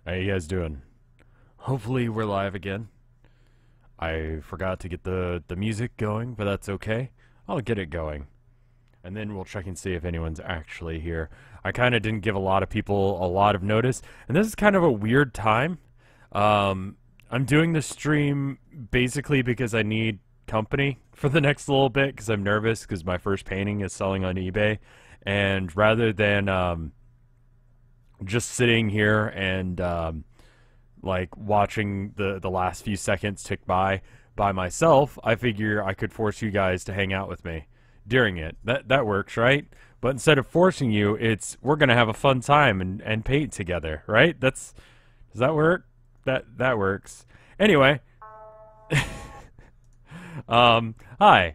How you guys doing? Hopefully we're live again. I forgot to get the music going, but that's okay. I'll get it going. And then we'll check and see if anyone's actually here. I kind of didn't give a lot of people a lot of notice. And this is kind of a weird time. I'm doing the stream basically because I need company for the next little bit because I'm nervous because my first painting is selling on eBay. And rather than just sitting here and like watching the last few seconds tick by myself, I figure I could force you guys to hang out with me during it. That works, right? But instead of forcing you, it's we're gonna have a fun time and paint together, right? Does that work? That works. Anyway, hi.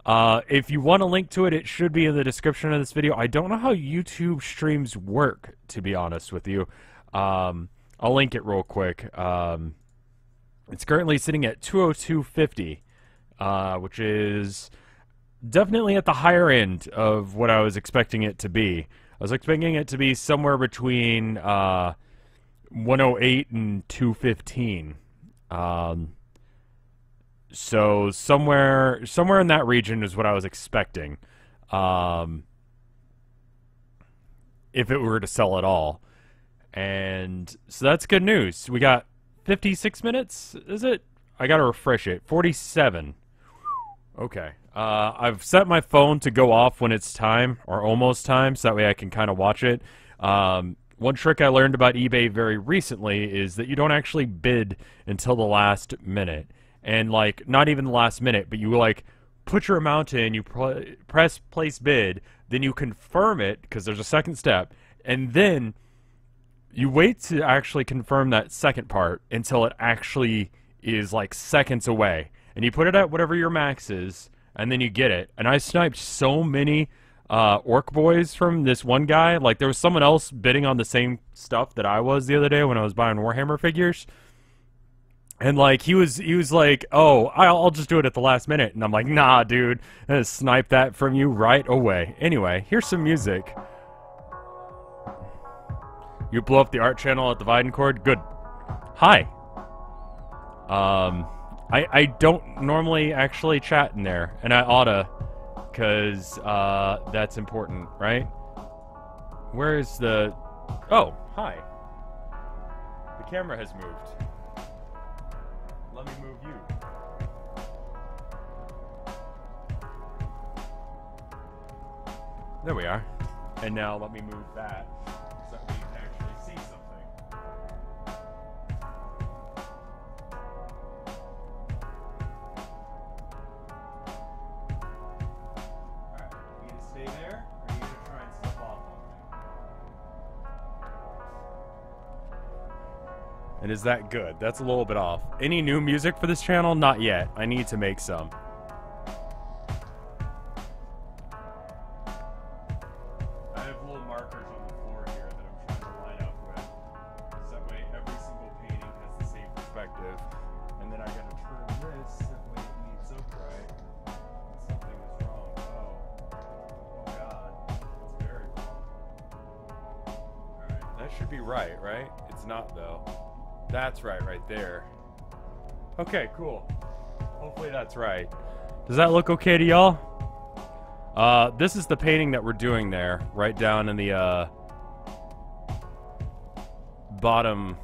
If you want a link to it, it should be in the description of this video. I don't know how YouTube streams work, to be honest with you. I'll link it real quick. It's currently sitting at 202.50, which is definitely at the higher end of what I was expecting it to be. I was expecting it to be somewhere between 108 and 215. So somewhere in that region is what I was expecting. If it were to sell at all. And so that's good news. We got 56 minutes, is it? I gotta refresh it. 47. Okay. I've set my phone to go off when it's time, or almost time, so that way I can kind of watch it. One trick I learned about eBay very recently is that you don't actually bid until the last minute. And, like, not even the last minute, but you, like, put your amount in, you press place bid, then you confirm it, because there's a second step, and then you wait to actually confirm that second part until it actually is, like, seconds away. And you put it at whatever your max is, and then you get it. And I sniped so many orc boys from this one guy. Like, there was someone else bidding on the same stuff that I was the other day when I was buying Warhammer figures. And, like, he was like, oh, I'll just do it at the last minute. And I'm like, nah, dude, I'm gonna snipe that from you right away. Anyway, here's some music. You blow up the art channel at the Videncord? Good. Hi. I don't normally actually chat in there, and I oughta, because, that's important, right? Where's the... Oh, hi. The camera has moved. Let me move you. There we are. And now let me move that so that we can actually see something. Alright, you gonna stay there, or are you gonna try and step off on me? And is that good? That's a little bit off. Any new music for this channel? Not yet. I need to make some. I have little markers on the floor here that I'm trying to line up with. So that way every single painting has the same perspective. And then I gotta turn this so that way it meets up right. Something is wrong. Oh god. It's very wrong. Alright, that should be right? It's not though. That's right there. Okay, cool. Hopefully that's right. Does that look okay to y'all? This is the painting that we're doing there, right down in the, bottom.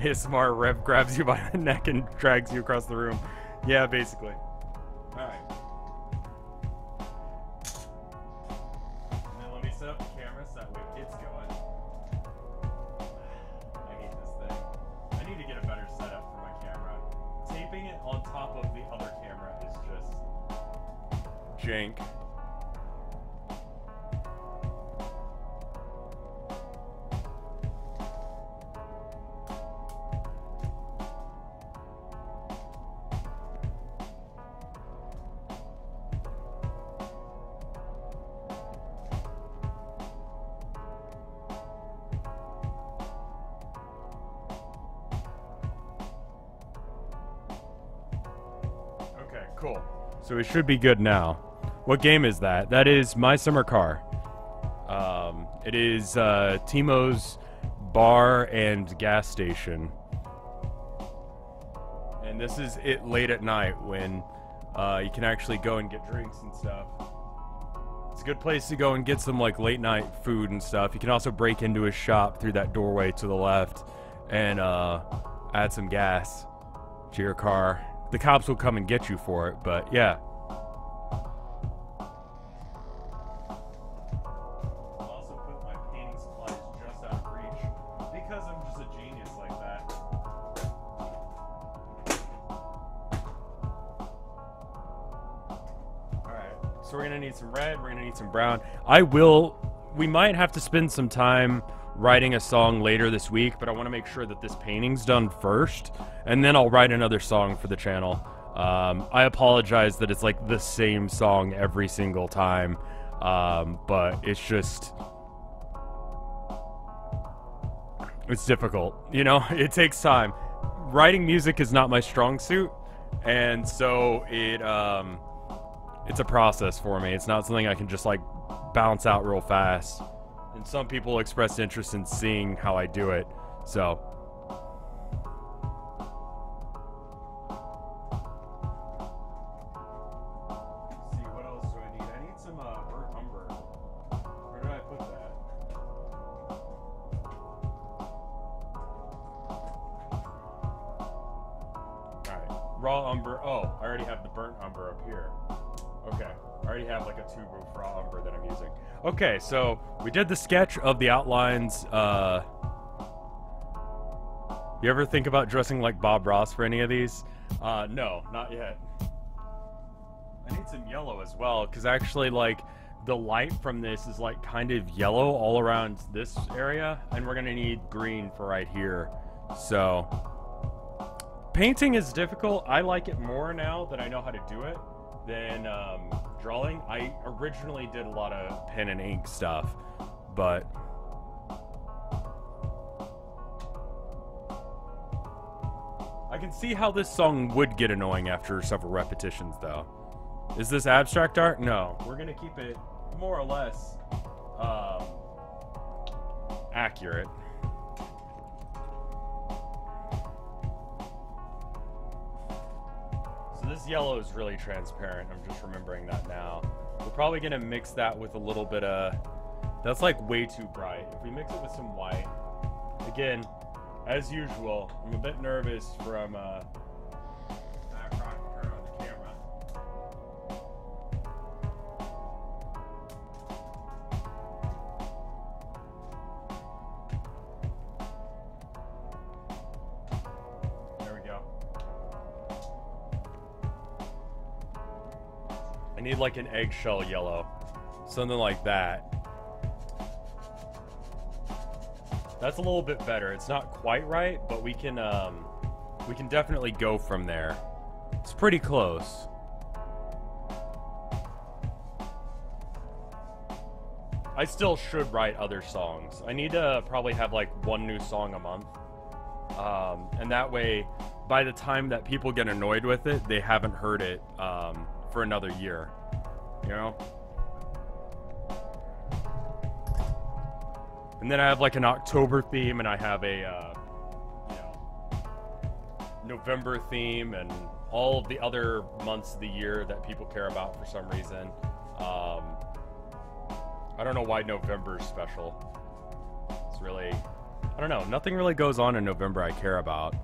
ASMR Rev grabs you by the neck and drags you across the room. Yeah, basically. Alright. And then let me set up the camera so that way it's going. Taping it on top of the other camera is just jank. Cool. So it should be good now. What game is that? That is My Summer Car. It is Timo's bar and gas station. And this is it late at night when you can actually go and get drinks and stuff. It's a good place to go and get some like late night food and stuff. You can also break into his shop through that doorway to the left and add some gas to your car. The cops will come and get you for it, but yeah. I'll also put my painting supplies just out of reach because I'm just a genius like that. So we're gonna need some red, we're gonna need some brown. We might have to spend some time writing a song later this week, but I want to make sure that this painting's done first, and then I'll write another song for the channel. I apologize that it's like the same song every single time, but it's just... it's difficult, you know? It takes time. Writing music is not my strong suit, and so it's a process for me. It's not something I can just like bounce out real fast. And some people expressed interest in seeing how I do it. So let's see, what else do I need? I need some burnt umber. Where did I put that? Alright. Raw umber. Oh, I already have the burnt umber up here. Okay, I already have like a tube of raw umber that I'm using. Okay, so we did the sketch of the outlines. You ever think about dressing like Bob Ross for any of these? No, not yet. I need some yellow as well, because actually like the light from this is like kind of yellow all around this area, and we're gonna need green for right here. So painting is difficult. I like it more now that I know how to do it than drawing. I originally did a lot of pen and ink stuff, but I can see how this song would get annoying after several repetitions though. Is this abstract art? No, we're gonna keep it more or less accurate. This yellow is really transparent. I'm just remembering that now. We're probably gonna mix that with a little bit of... that's like way too bright. If we mix it with some white... again, as usual, I'm a bit nervous from turn on the camera. There we go. I need like an eggshell yellow. Something like that. That's a little bit better. It's not quite right, but we can definitely go from there. It's pretty close. I still should write other songs. I need to probably have like one new song a month. And that way, by the time that people get annoyed with it, they haven't heard it for another year, you know? And then I have like an October theme, and I have a November theme, and all of the other months of the year that people care about for some reason. I don't know why November is special. It's really, I don't know, nothing really goes on in November I care about.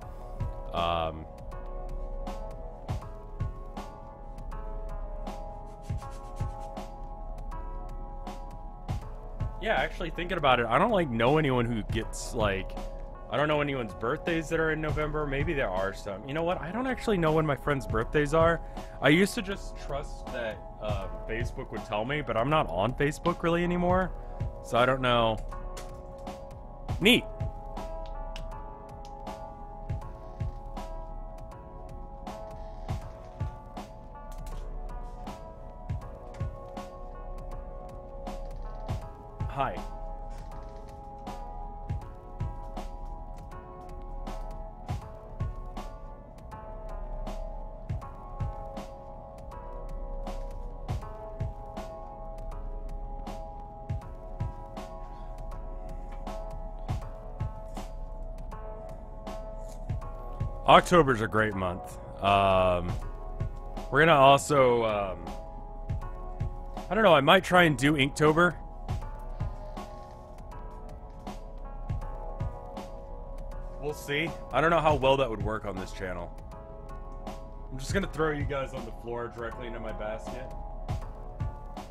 Yeah, actually thinking about it, I don't like know anyone who gets like, I don't know anyone's birthdays that are in November. Maybe there are some. You know what? I don't actually know when my friends' birthdays are. I used to just trust that Facebook would tell me, but I'm not on Facebook really anymore, so I don't know. Neat. Hi. October's a great month. We're gonna also, I don't know, I might try and do Inktober. We'll see. I don't know how well that would work on this channel. I'm just gonna throw you guys on the floor directly into my basket.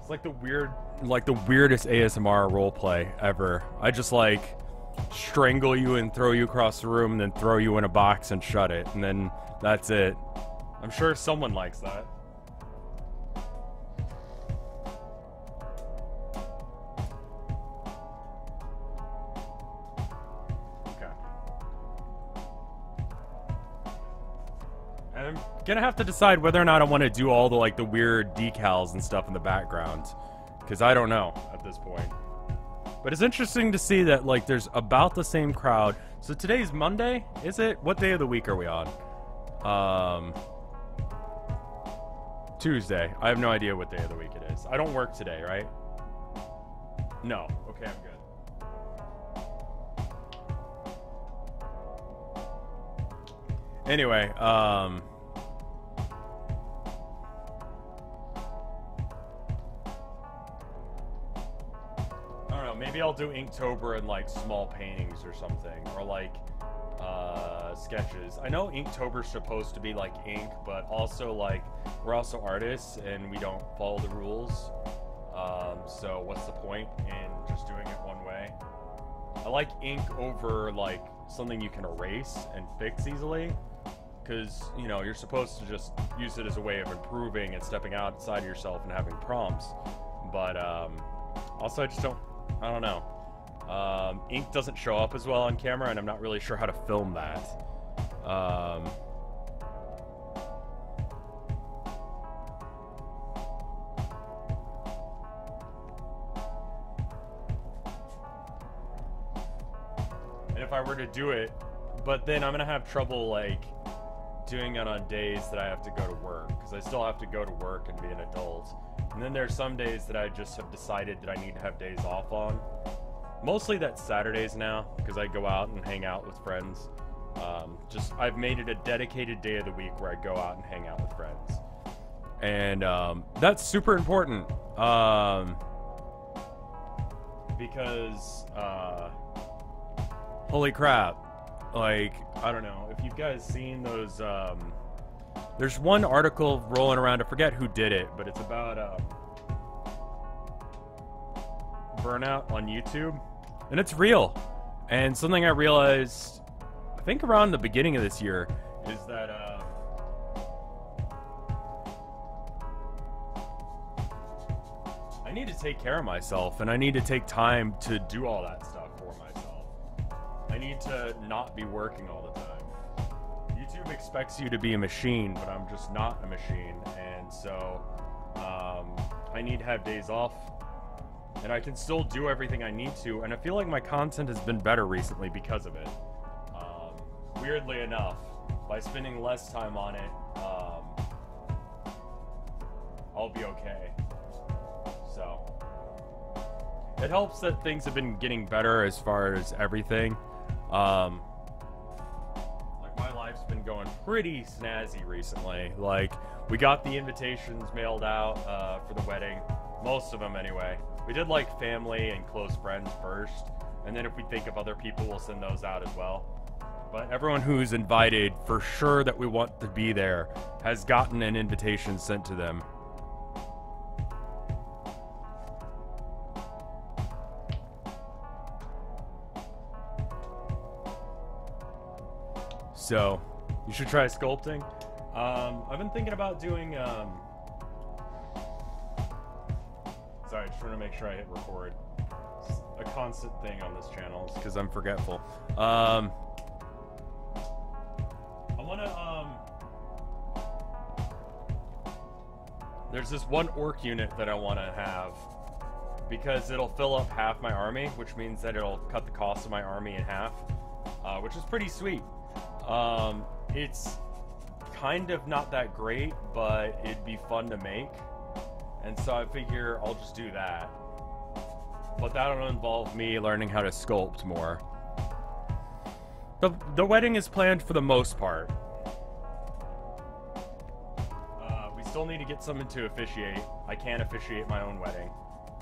It's like the weirdest ASMR roleplay ever. I just like strangle you and throw you across the room and then throw you in a box and shut it, and then that's it. I'm sure someone likes that. Okay. And I'm gonna have to decide whether or not I want to do all the the weird decals and stuff in the background, because I don't know at this point. But it's interesting to see that there's about the same crowd. So today's Monday, is it? What day of the week are we on? Tuesday. I have no idea what day of the week it is. I don't work today, right? No. Okay, I'm good. Anyway, I don't know, maybe I'll do Inktober and small paintings or something, or sketches. I know Inktober's supposed to be ink, but also we're also artists and we don't follow the rules. So what's the point in just doing it one way? I like ink over something you can erase and fix easily, because you're supposed to just use it as a way of improving and stepping outside of yourself and having prompts. But also I don't know. Ink doesn't show up as well on camera, and I'm not really sure how to film that. And if I were to do it, but then I'm gonna have trouble doing it on days that I have to go to work, because I still have to go to work and be an adult. And then there's some days that I just have decided that I need to have days off on. Mostly that's Saturdays now, because I go out and hang out with friends. I've made it a dedicated day of the week where I go out and hang out with friends. And that's super important. Because, holy crap. I don't know, if you guys seen those, there's one article rolling around, I forget who did it, but it's about, burnout on YouTube. And it's real. And something I realized, I think around the beginning of this year, is that, I need to take care of myself, and I need to take time to do all that stuff for myself. I need to not be working all the time. YouTube expects you to be a machine, but I'm just not a machine, and so, I need to have days off. And I can still do everything I need to, and I feel like my content has been better recently because of it. Weirdly enough, by spending less time on it, I'll be okay. So, it helps that things have been getting better as far as everything. My life's been going pretty snazzy recently. We got the invitations mailed out for the wedding. Most of them, anyway. We did family and close friends first, and then if we think of other people, we'll send those out as well. But everyone who's invited, for sure that we want to be there, has gotten an invitation sent to them. So, you should try sculpting. I've been thinking about doing, sorry, I just want to make sure I hit record. It's a constant thing on this channel, because I'm forgetful. I want to, there's this one orc unit that I want to have, because it'll fill up half my army, which means that it'll cut the cost of my army in half, which is pretty sweet. It's kind of not that great, but it'd be fun to make. And so I figure I'll just do that. But that'll involve me learning how to sculpt more. The wedding is planned for the most part. still need to get someone to officiate. I can't officiate my own wedding.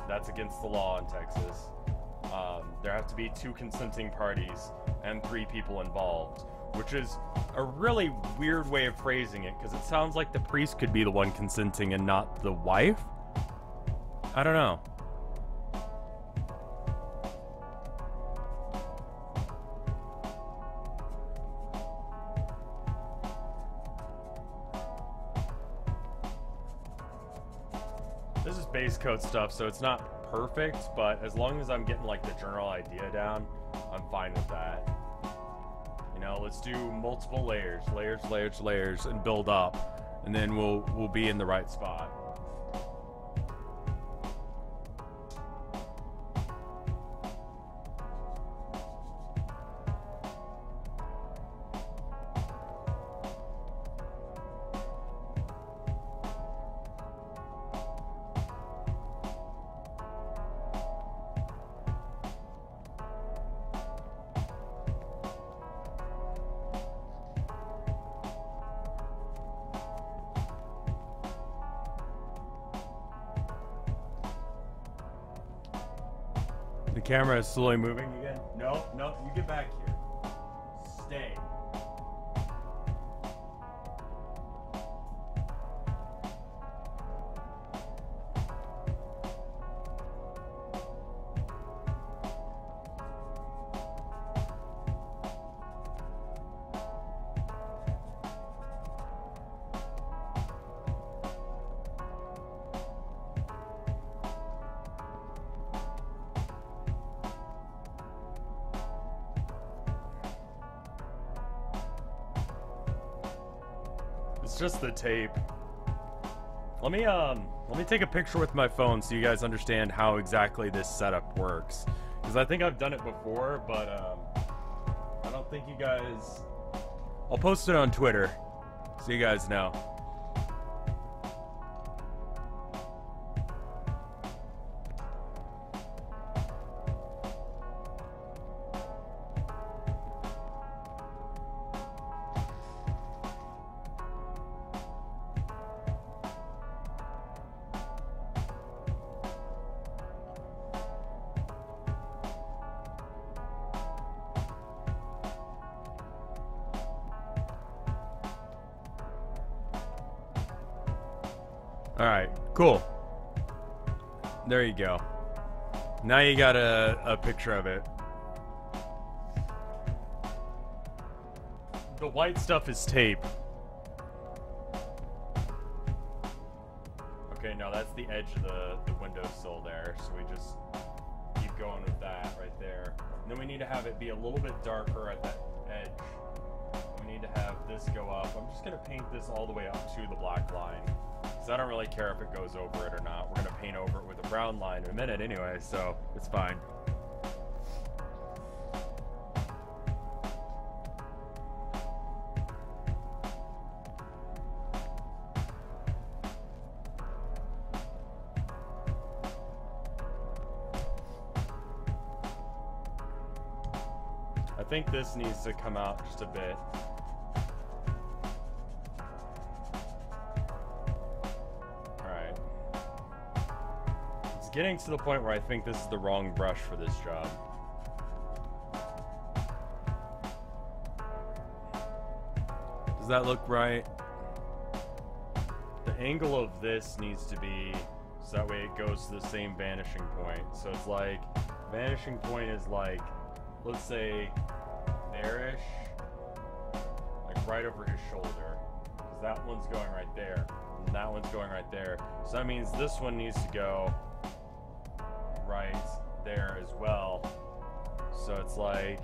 That's against the law in Texas. There have to be 2 consenting parties and 3 people involved, which is a really weird way of phrasing it, because it sounds like the priest could be the one consenting and not the wife? I don't know. This is base coat stuff, so it's not perfect, but as long as I'm getting like the general idea down, I'm fine with that. You know, let's do multiple layers, and build up, and then we'll be in the right spot. The camera is slowly moving again. No, you get back here. Stay. It's just the tape. Let me take a picture with my phone so you guys understand how exactly this setup works. Because I think I've done it before, but I don't think you guys... I'll post it on Twitter so you guys know. Alright, cool. There you go. Now you got a picture of it. The white stuff is tape. Okay, no, that's the edge of the windowsill there, so we just keep going with that right there. And then we need to have it be a little bit darker at that edge. We need to have this go up. I'm just going to paint this all the way up to the black line. Because I don't really care if it goes over it or not. We're going to paint over it with a brown line in a minute anyway, so it's fine. I think this needs to come out just a bit. Getting to the point where I think this is the wrong brush for this job. Does that look right? The angle of this needs to be so that way it goes to the same vanishing point. So it's like, vanishing point is like, let's say, there-ish, like right over his shoulder. Because that one's going right there, and that one's going right there. So that means this one needs to go right there as well. So it's like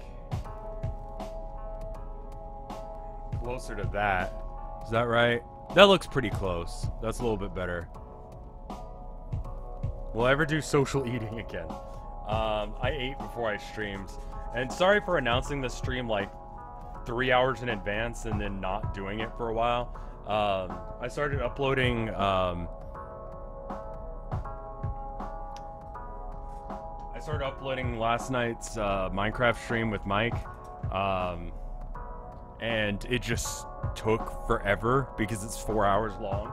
closer to that. Is that right? That looks pretty close. That's a little bit better. Will I ever do social eating again? I ate before I streamed. And sorry for announcing the stream like 3 hours in advance and then not doing it for a while. I started uploading last night's Minecraft stream with Mike, and it just took forever because it's 4 hours long.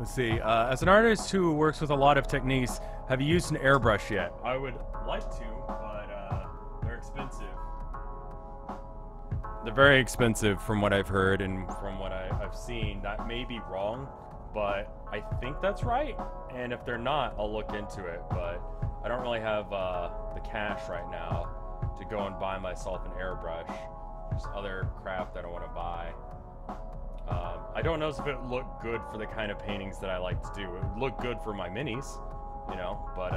Let's see. As an artist who works with a lot of techniques, have you used an airbrush yet? I would like to, but they're expensive. They're very expensive from what I've heard and from what I've seen. That may be wrong, but I think that's right. And if they're not, I'll look into it. But I don't really have the cash right now to go and buy myself an airbrush. There's other crap that I want to buy. I don't know if it would look good for the kind of paintings that I like to do. It would look good for my minis, you know, but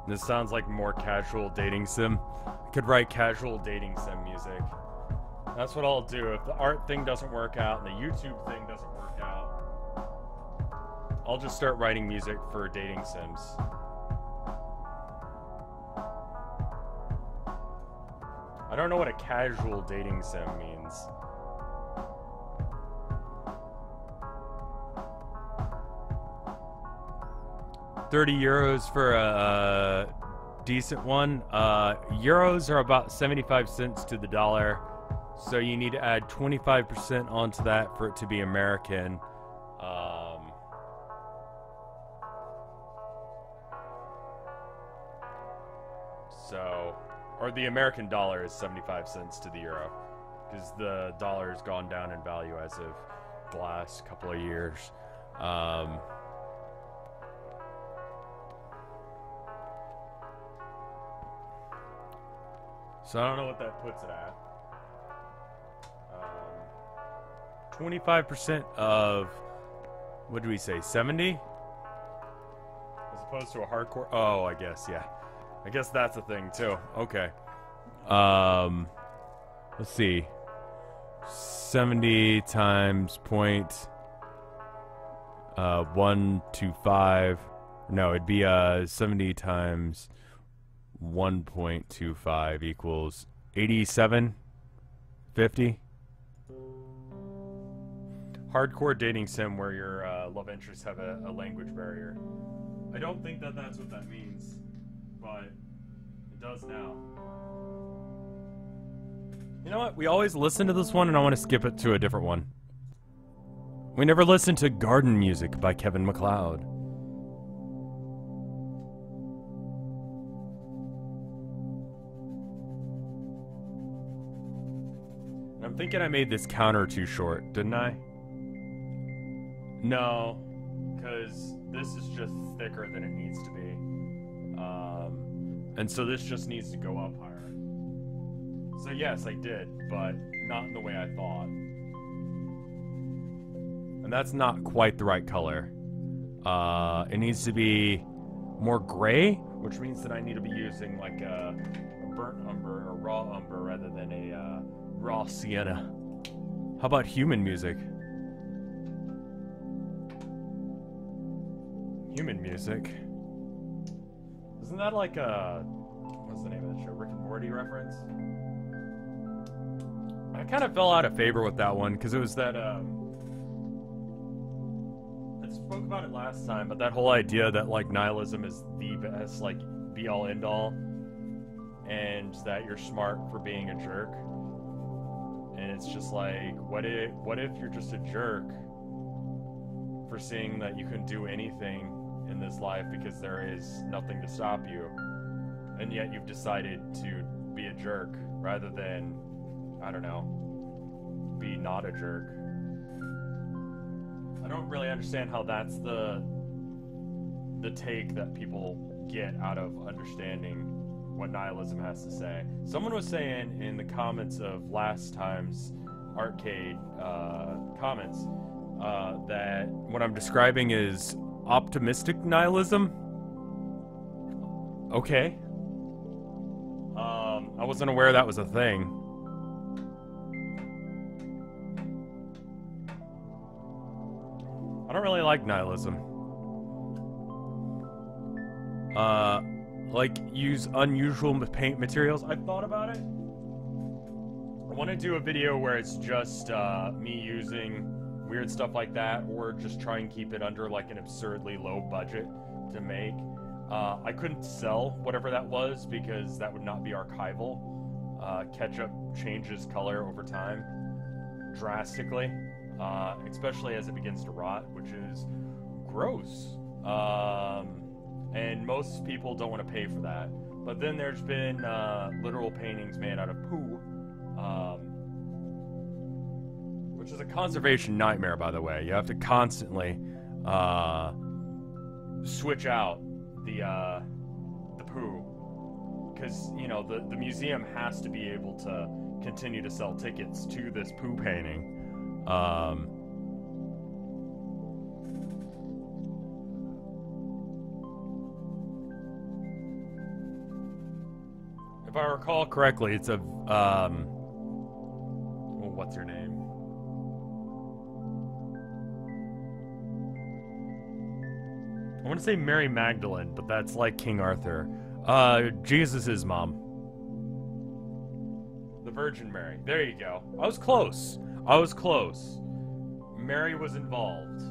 this sounds like more casual dating sim. I could write casual dating sim music. That's what I'll do. If the art thing doesn't work out and the YouTube thing doesn't work out, I'll just start writing music for dating sims. I don't know what a casual dating sim means. €30 for a decent one. Euros are about 75 cents to the dollar, so you need to add 25% onto that for it to be American. Or the American dollar is 75 cents to the euro, because the dollar has gone down in value as of the last couple of years. So I don't know what that puts it at. 25% of, what do we say, 70? As opposed to a hardcore, oh, I guess, yeah. I guess that's a thing too. Okay. Let's see. 70 times point 125. No, it'd be 70 times 1.25 equals 87.50. Hardcore dating sim where your love interests have a language barrier. I don't think that that's what that means, but it does now. You know what? We always listen to this one, and I want to skip it to a different one. We never listened to Garden Music by Kevin MacLeod. And I'm thinking I made this counter too short, didn't I? No, because this is just thicker than it needs to be. And so this just needs to go up higher. So yes, I did, but not in the way I thought. And that's not quite the right color. It needs to be more gray, which means that I need to be using like a burnt umber or raw umber rather than a raw sienna. How about human music? Human music? Isn't that like a, what's the name of the show, Rick and Morty reference? I kind of fell out of favor with that one, because it was that, I spoke about it last time, but that whole idea that, like, nihilism is the best, like, be-all, end-all, and that you're smart for being a jerk. And it's just like, what if you're just a jerk for seeing that you can do anything in this life because there is nothing to stop you, and yet you've decided to be a jerk rather than, I don't know, be not a jerk. I don't really understand how that's the take that people get out of understanding what nihilism has to say. Someone was saying in the comments of last time's Artcade comments that what I'm describing is optimistic nihilism. Okay. I wasn't aware that was a thing. I don't really like nihilism. Like, use unusual paint materials. I've thought about it. I want to do a video where it's just me using weird stuff like that, or just try and keep it under like an absurdly low budget to make. I couldn't sell whatever that was because that would not be archival. Ketchup changes color over time drastically, especially as it begins to rot, which is gross. And most people don't want to pay for that. But then there's been literal paintings made out of poo, which is a conservation nightmare, by the way. You have to constantly switch out the poo, because you know the museum has to be able to continue to sell tickets to this poo painting. If I recall correctly, it's a well, what's her name? I want to say Mary Magdalene, but that's like King Arthur. Jesus' mom. The Virgin Mary. There you go. I was close. I was close. Mary was involved.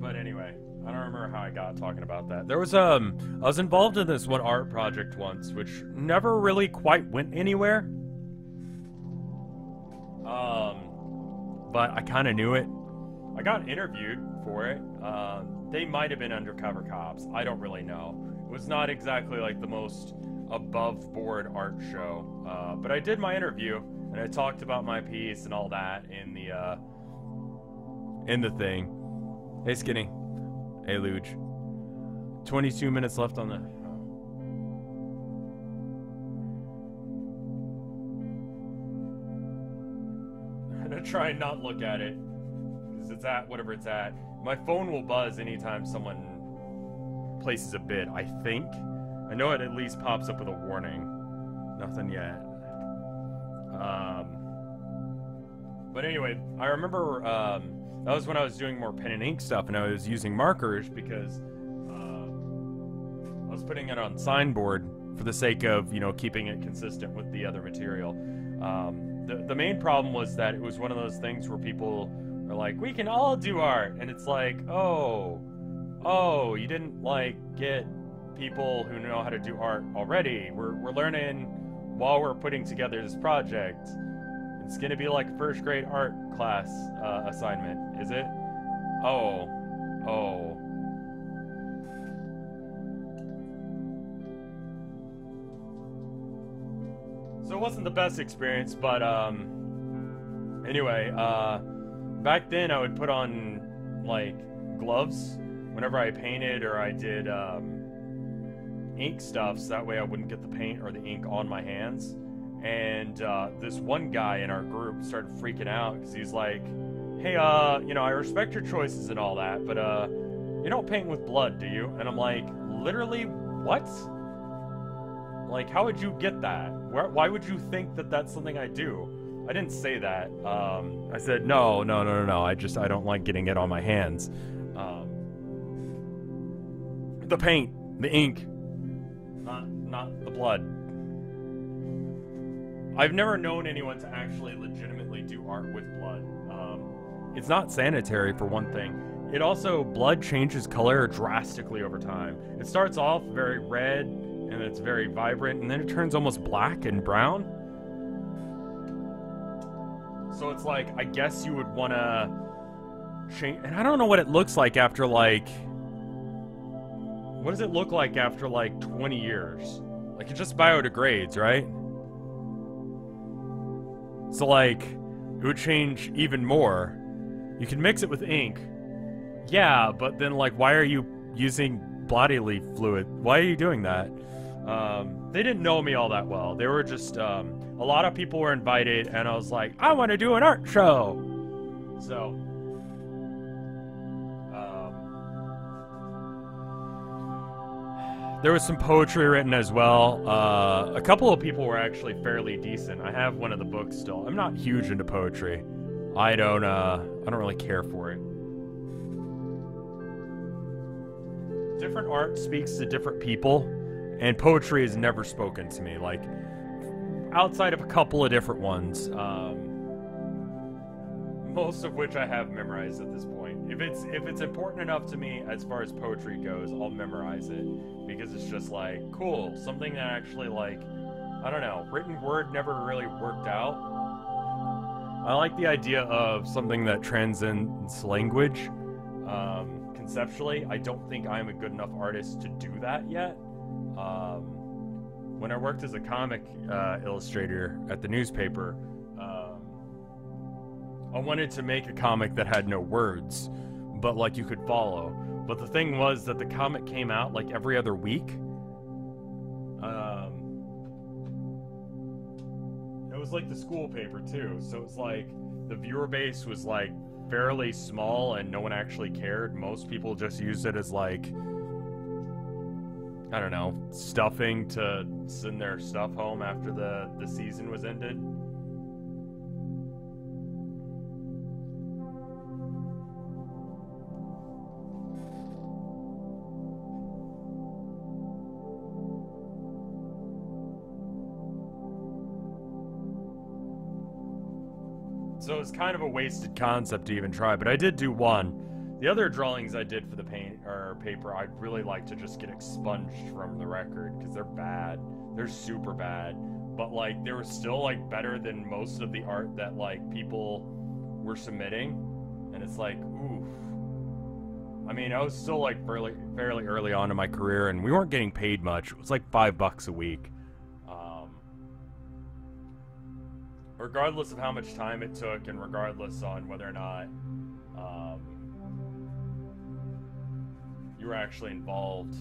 But anyway, I don't remember how I got talking about that. There was I was involved in this one art project once, which never really quite went anywhere. But I kind of knew it. I got interviewed for it. They might have been undercover cops. I don't really know. It was not exactly like the most above board art show. But I did my interview and I talked about my piece and all that in the thing. Hey, Skinny. Hey, Luge. 22 minutes left on the... I'm gonna try and not look at it, because it's at whatever it's at. My phone will buzz anytime someone places a bid, I think. I know it at least pops up with a warning. Nothing yet. But anyway, I remember... that was when I was doing more pen and ink stuff, and I was using markers because I was putting it on signboard for the sake of, you know, keeping it consistent with the other material. The main problem was that it was one of those things where people are like, we can all do art, and it's like, oh, you didn't, like, get people who know how to do art already. We're learning while we're putting together this project. It's gonna be like a first grade art class assignment, is it? Oh. So it wasn't the best experience, but anyway, back then I would put on like gloves whenever I painted or I did ink stuff, so that way I wouldn't get the paint or the ink on my hands. And this one guy in our group started freaking out because he's like, hey, you know, I respect your choices and all that, but you don't paint with blood, do you? And I'm like, literally, what? Like, how would you get that? Why would you think that that's something I do? I didn't say that. I said, no. I don't like getting it on my hands. The paint, the ink, not the blood. I've never known anyone to actually legitimately do art with blood. It's not sanitary, for one thing. It also, blood changes color drastically over time. It starts off very red, and it's very vibrant, and then it turns almost black and brown. So it's like, I guess you would want to change... And I don't know what it looks like after, like... What does it look like after, like, 20 years? Like, it just biodegrades, right? So, like, it would change even more. You can mix it with ink. Yeah, but then, like, why are you using bodily fluid? Why are you doing that? They didn't know me all that well. They were just, a lot of people were invited, and I was like, I want to do an art show! So... there was some poetry written as well. A couple of people were actually fairly decent. I have one of the books still. I'm not huge into poetry. I don't really care for it. different art speaks to different people, and poetry has never spoken to me. Like, outside of a couple of different ones, most of which I have memorized at this point. If it's important enough to me as far as poetry goes, I'll memorize it, because it's just like, cool, something that actually, like, I don't know, written word never really worked out. I like the idea of something that transcends language. Conceptually, I don't think I'm a good enough artist to do that yet. When I worked as a comic illustrator at the newspaper, I wanted to make a comic that had no words, but like you could follow. But the thing was that the comic came out like every other week. It was like the school paper too, so it's like the viewer base was like fairly small and no one actually cared. Most people just used it as like, I don't know, stuffing to send their stuff home after the season was ended. So it's kind of a wasted concept to even try, but I did do one. The other drawings I did for the paint or paper, I'd really like to just get expunged from the record, because they're bad. They're super bad. But like, they were still like better than most of the art that like people were submitting. And it's like, oof. I mean, I was still like fairly early on in my career, and we weren't getting paid much. It was like $5 a week. Regardless of how much time it took, and regardless on whether or not you were actually involved.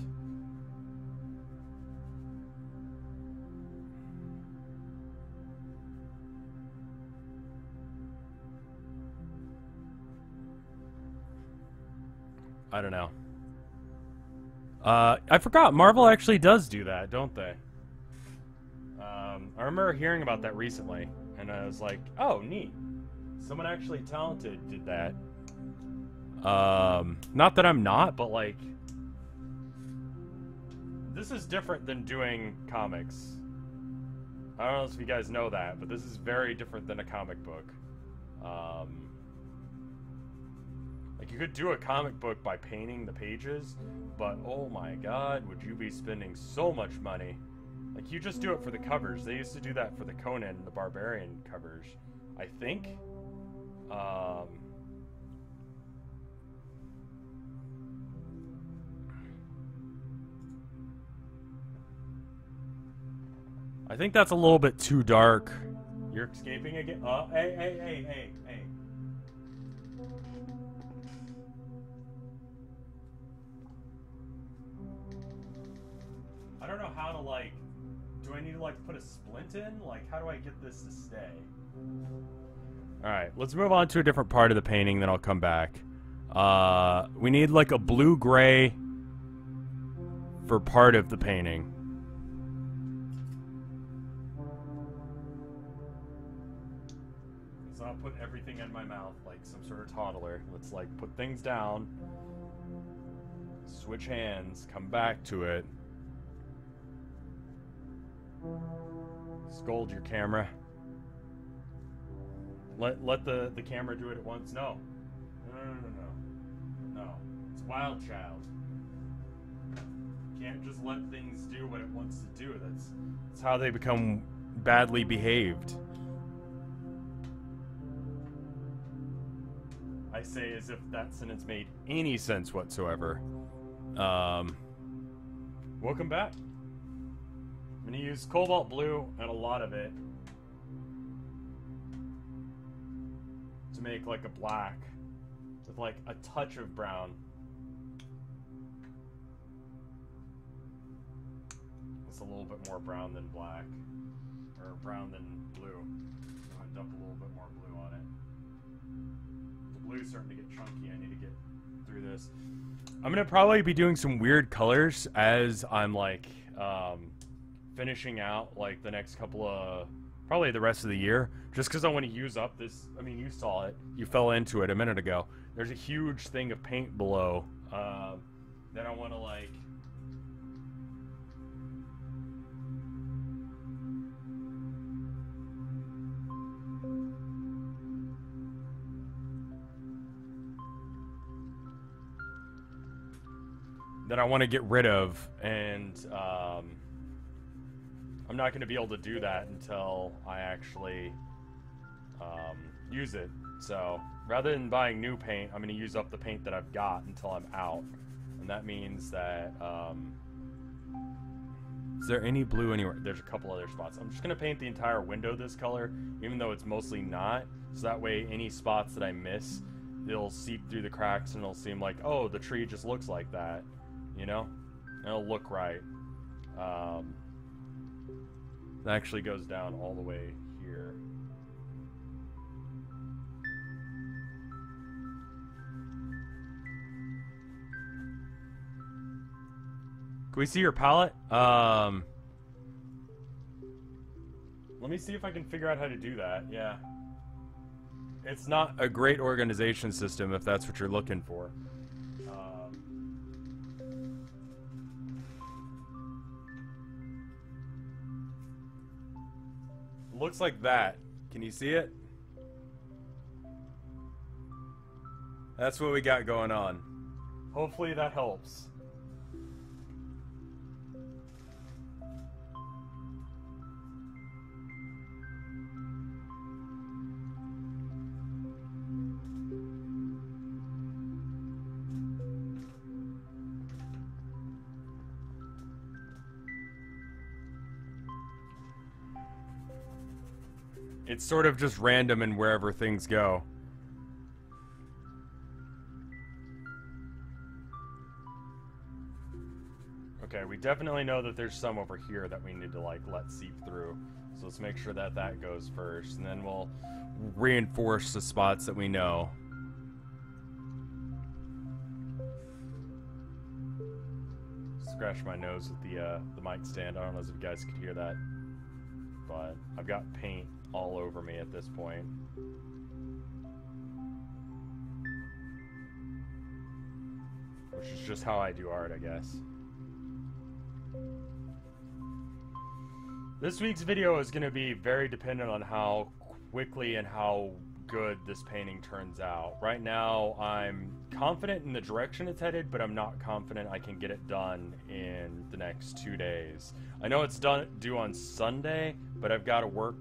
I don't know. I forgot, Marvel actually does do that, don't they? I remember hearing about that recently, and I was like, oh, neat. Someone actually talented did that. Not that I'm not, but like, this is different than doing comics. I don't know if you guys know that, but this is very different than a comic book. Like, you could do a comic book by painting the pages, but oh my god, would you be spending so much money. Like, you just do it for the covers. They used to do that for the Conan and the Barbarian covers, I think. I think that's a little bit too dark. You're escaping again? Hey. I don't know how to, like... Do I need to, like, put a splint in? Like, how do I get this to stay? Alright, let's move on to a different part of the painting, then I'll come back. We need, like, a blue-gray for part of the painting. Let's not put everything in my mouth like some sort of toddler. Let's, like, put things down, switch hands, come back to it. Scold your camera. Let the camera do it at once. No. No. It's Wild Child. You can't just let things do what it wants to do. That's how they become badly behaved. I say as if that sentence made any sense whatsoever. Welcome back. I'm going to use cobalt blue and a lot of it to make like a black with like a touch of brown. It's a little bit more brown than black, or brown than blue. I'm going to dump a little bit more blue on it. The blue's starting to get chunky. I need to get through this. I'm going to probably be doing some weird colors as I'm like finishing out like the next couple of, probably the rest of the year, just because I want to use up this. I mean, you saw it, you fell into it a minute ago. There's a huge thing of paint below, Then I want to like... that I want to get rid of, and I'm not going to be able to do that until I actually use it. So rather than buying new paint, I'm going to use up the paint that I've got until I'm out, and that means that is there any blue anywhere? There's a couple other spots. I'm just going to paint the entire window this color, even though it's mostly not, so that way any spots that I miss, it'll seep through the cracks and it'll seem like, oh, the tree just looks like that. You know? It'll look right. It actually goes down all the way here. Can we see your palette? Let me see if I can figure out how to do that. Yeah. It's not a great organization system if that's what you're looking for. Looks like that. Can you see it? That's what we got going on. Hopefully that helps. It's sort of just random in wherever things go. Okay, we definitely know that there's some over here that we need to like let seep through. So let's make sure that that goes first, and then we'll reinforce the spots that we know. Scratch my nose with the mic stand. I don't know if you guys could hear that, but I've got paint all over me at this point. Which is just how I do art, I guess. This week's video is going to be very dependent on how quickly and how good this painting turns out. Right now, I'm confident in the direction it's headed, but I'm not confident I can get it done in the next 2 days. I know it's due on Sunday, but I've got to work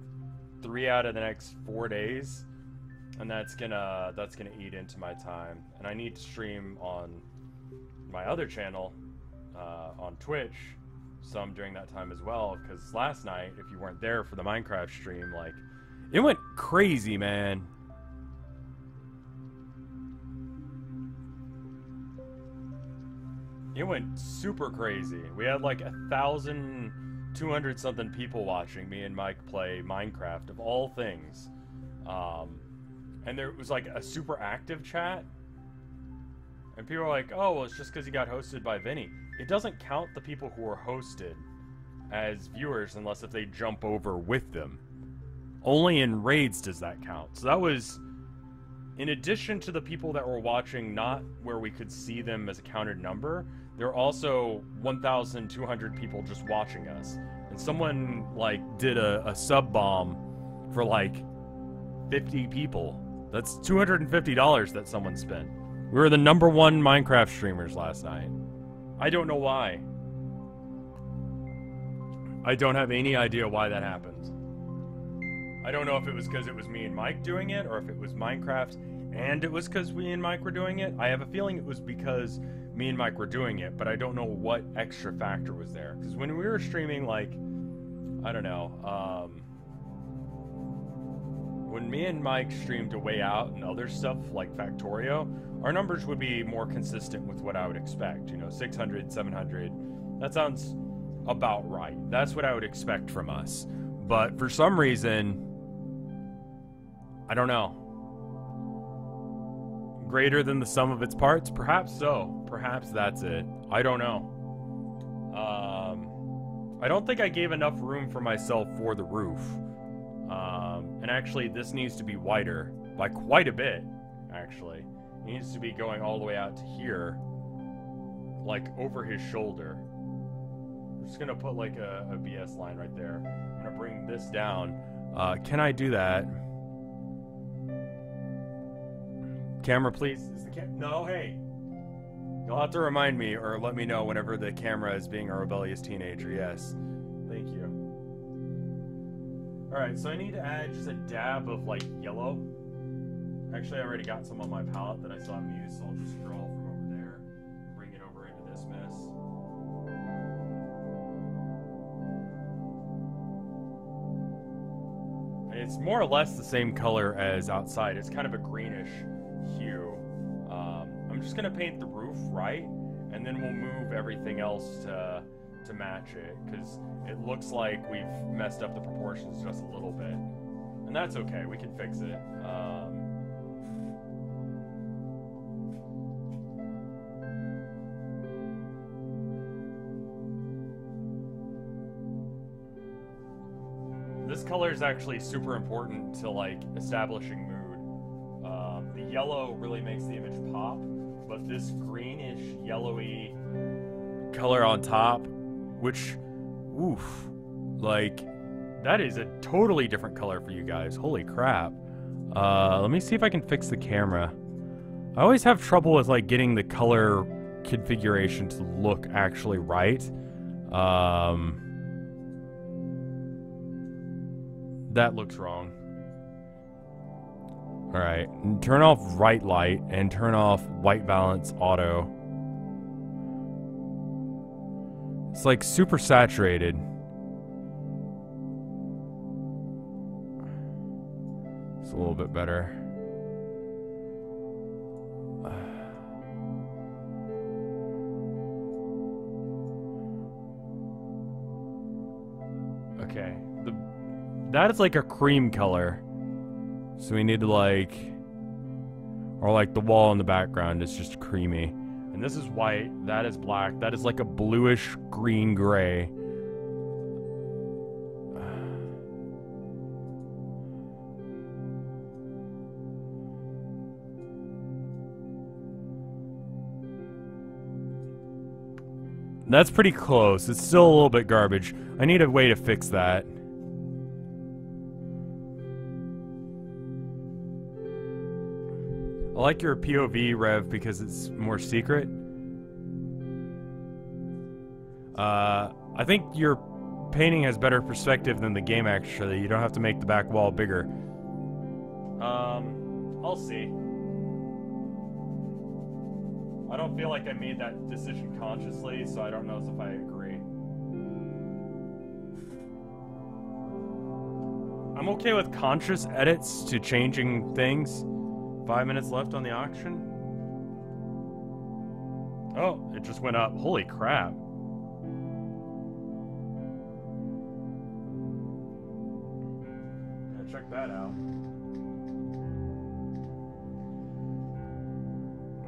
3 out of the next 4 days, and that's gonna eat into my time. And I need to stream on my other channel, on Twitch, some during that time as well, because last night, if you weren't there for the Minecraft stream, like, it went crazy, man. It went super crazy. We had like 1,200 something people watching me and Mike play Minecraft, of all things. And there was like a super active chat. And people were like, oh, well, it's just because he got hosted by Vinny. It doesn't count the people who are hosted as viewers unless if they jump over with them. Only in raids does that count. So that was, in addition to the people that were watching, not where we could see them as a counted number, there were also 1,200 people just watching us. And someone, like, did a sub bomb for, like, 50 people. That's $250 that someone spent. We were the #1 Minecraft streamers last night. I don't know why. I don't have any idea why that happened. I don't know if it was because it was me and Mike doing it, or if it was Minecraft and it was because me and Mike were doing it. I have a feeling it was because me and Mike were doing it, but I don't know what extra factor was there. Because when we were streaming, like, I don't know, when me and Mike streamed A Way Out and other stuff like Factorio, our numbers would be more consistent with what I would expect. You know, 600, 700. That sounds about right. That's what I would expect from us. But for some reason, I don't know. Greater than the sum of its parts? Perhaps so. Perhaps that's it. I don't know. I don't think I gave enough room for myself for the roof. And actually, this needs to be wider by quite a bit, actually. It needs to be going all the way out to here. like over his shoulder. I'm just gonna put like a BS line right there. I'm gonna bring this down. Can I do that? Camera, please. Is the no, hey. You'll have to remind me or let me know whenever the camera is being a rebellious teenager. Yes. Thank you. Alright, so I need to add just a dab of like yellow. Actually, I already got some on my palette that I still haven't used, so I'll just draw from over there. Bring it over into this mess. And it's more or less the same color as outside. It's kind of a greenish hue. I'm just gonna paint the roof right, and then we'll move everything else to match it, because it looks like we've messed up the proportions just a little bit. And that's okay, we can fix it. This color is actually super important to like establishing mood. The yellow really makes the image pop, but this greenish, yellowy color on top, which, oof, like, that is a totally different color for you guys. Holy crap. Let me see if I can fix the camera. I always have trouble with, like, getting the color configuration to look actually right. That looks wrong. Alright, turn off right light and turn off white balance auto. It's like super saturated. It's a little bit better. Okay, that is like a cream color. So we need to like, or like the wall in the background is just creamy. And this is white, that is black, that is like a bluish green gray. That's pretty close. It's still a little bit garbage. I need a way to fix that. I like your POV, Rev, because it's more secret. I think your painting has better perspective than the game, actually. You don't have to make the back wall bigger. I'll see. I don't feel like I made that decision consciously, so I don't know if I agree. I'm okay with conscious edits to changing things. 5 minutes left on the auction. Oh, it just went up. Holy crap. Yeah, check that out.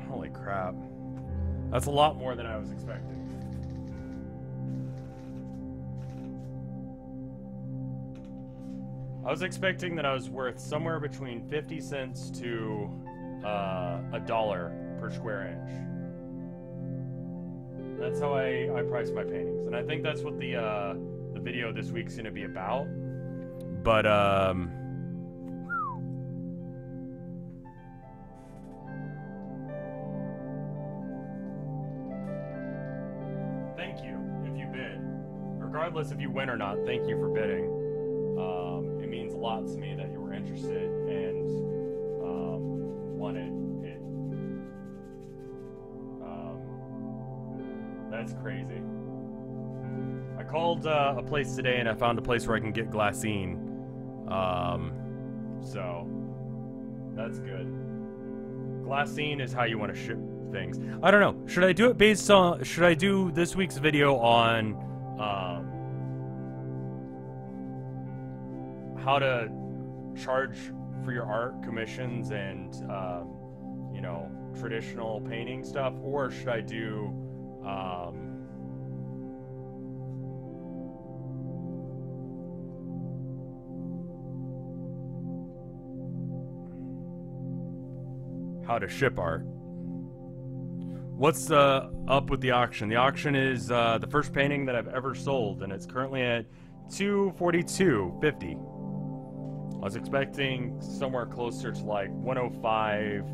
Holy crap. That's a lot more than I was expecting. I was expecting that I was worth somewhere between 50 cents to $1 per square inch. That's how I price my paintings, and I think that's what the video this week's gonna be about. But thank you if you bid. Regardless if you win or not, thank you for bidding. It means a lot to me that you were interested and wanted it. That's crazy. I called a place today and I found a place where I can get glassine. So that's good. Glassine is how you want to ship things. I don't know. Should I do it based on? Should I do this week's video on how to charge for your art commissions and you know, traditional painting stuff, or should I do how to ship art? What's up with the auction? The auction is the first painting that I've ever sold, and it's currently at $242.50. I was expecting somewhere closer to like 105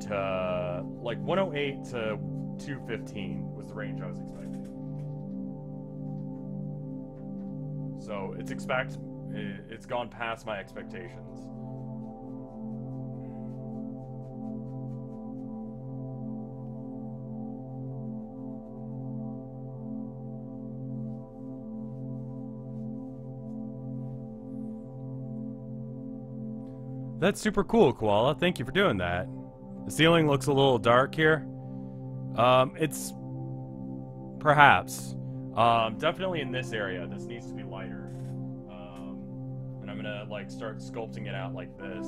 to like 108 to 215 was the range I was expecting. So it's gone past my expectations. That's super cool, Koala. Thank you for doing that. The ceiling looks a little dark here. It's perhaps definitely in this area. This needs to be lighter. And I'm gonna like start sculpting it out like this.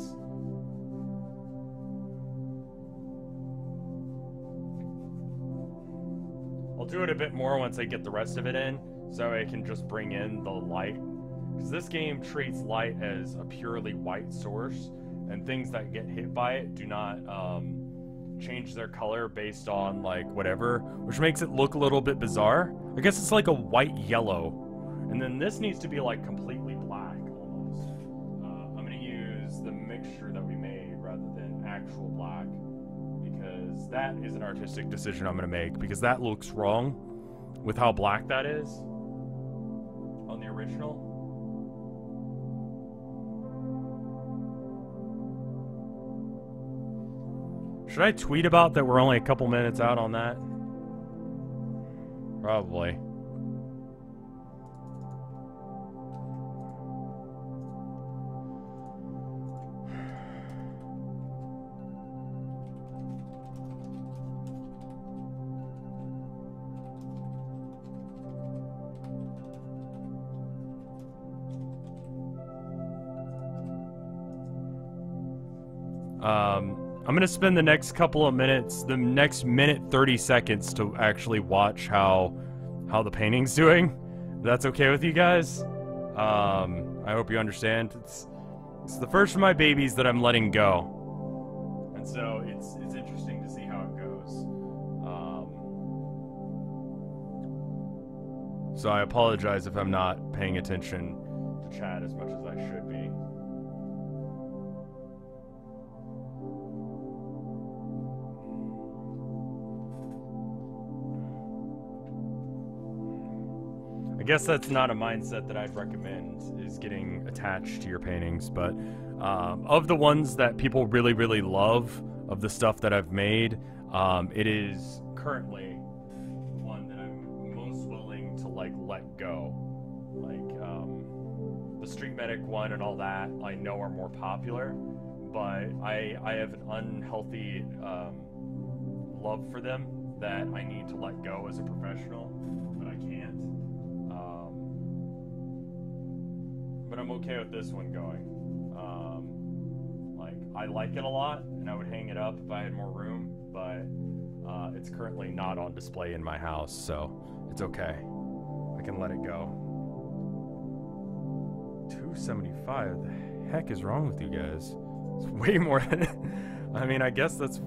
I'll do it a bit more once I get the rest of it in, so I can just bring in the light. Because this game treats light as a purely white source, and things that get hit by it do not change their color based on like whatever, which makes it look a little bit bizarre. I guess it's like a white yellow, and then this needs to be like completely black almost. I'm gonna use the mixture that we made rather than actual black, because that is an artistic decision I'm gonna make, because that looks wrong with how black that is on the original. Should I tweet about that we're only a couple minutes out on that? Probably. I'm gonna spend the next couple of minutes, the next minute 30 seconds to actually watch how the painting's doing. If that's okay with you guys. I hope you understand. It's the first of my babies that I'm letting go, and so it's interesting to see how it goes. So I apologize if I'm not paying attention to chat as much as I should be. I guess that's not a mindset that I'd recommend, is getting attached to your paintings, but of the ones that people really, really love, of the stuff that I've made, it is currently one that I'm most willing to like let go. Like the Street Medic one and all that I know are more popular, but I have an unhealthy love for them that I need to let go as a professional, but I can't. But I'm okay with this one going. Like, I like it a lot, and I would hang it up if I had more room, but it's currently not on display in my house, so it's okay. I can let it go. 275? What the heck is wrong with you guys? It's way more than... I mean, I guess it's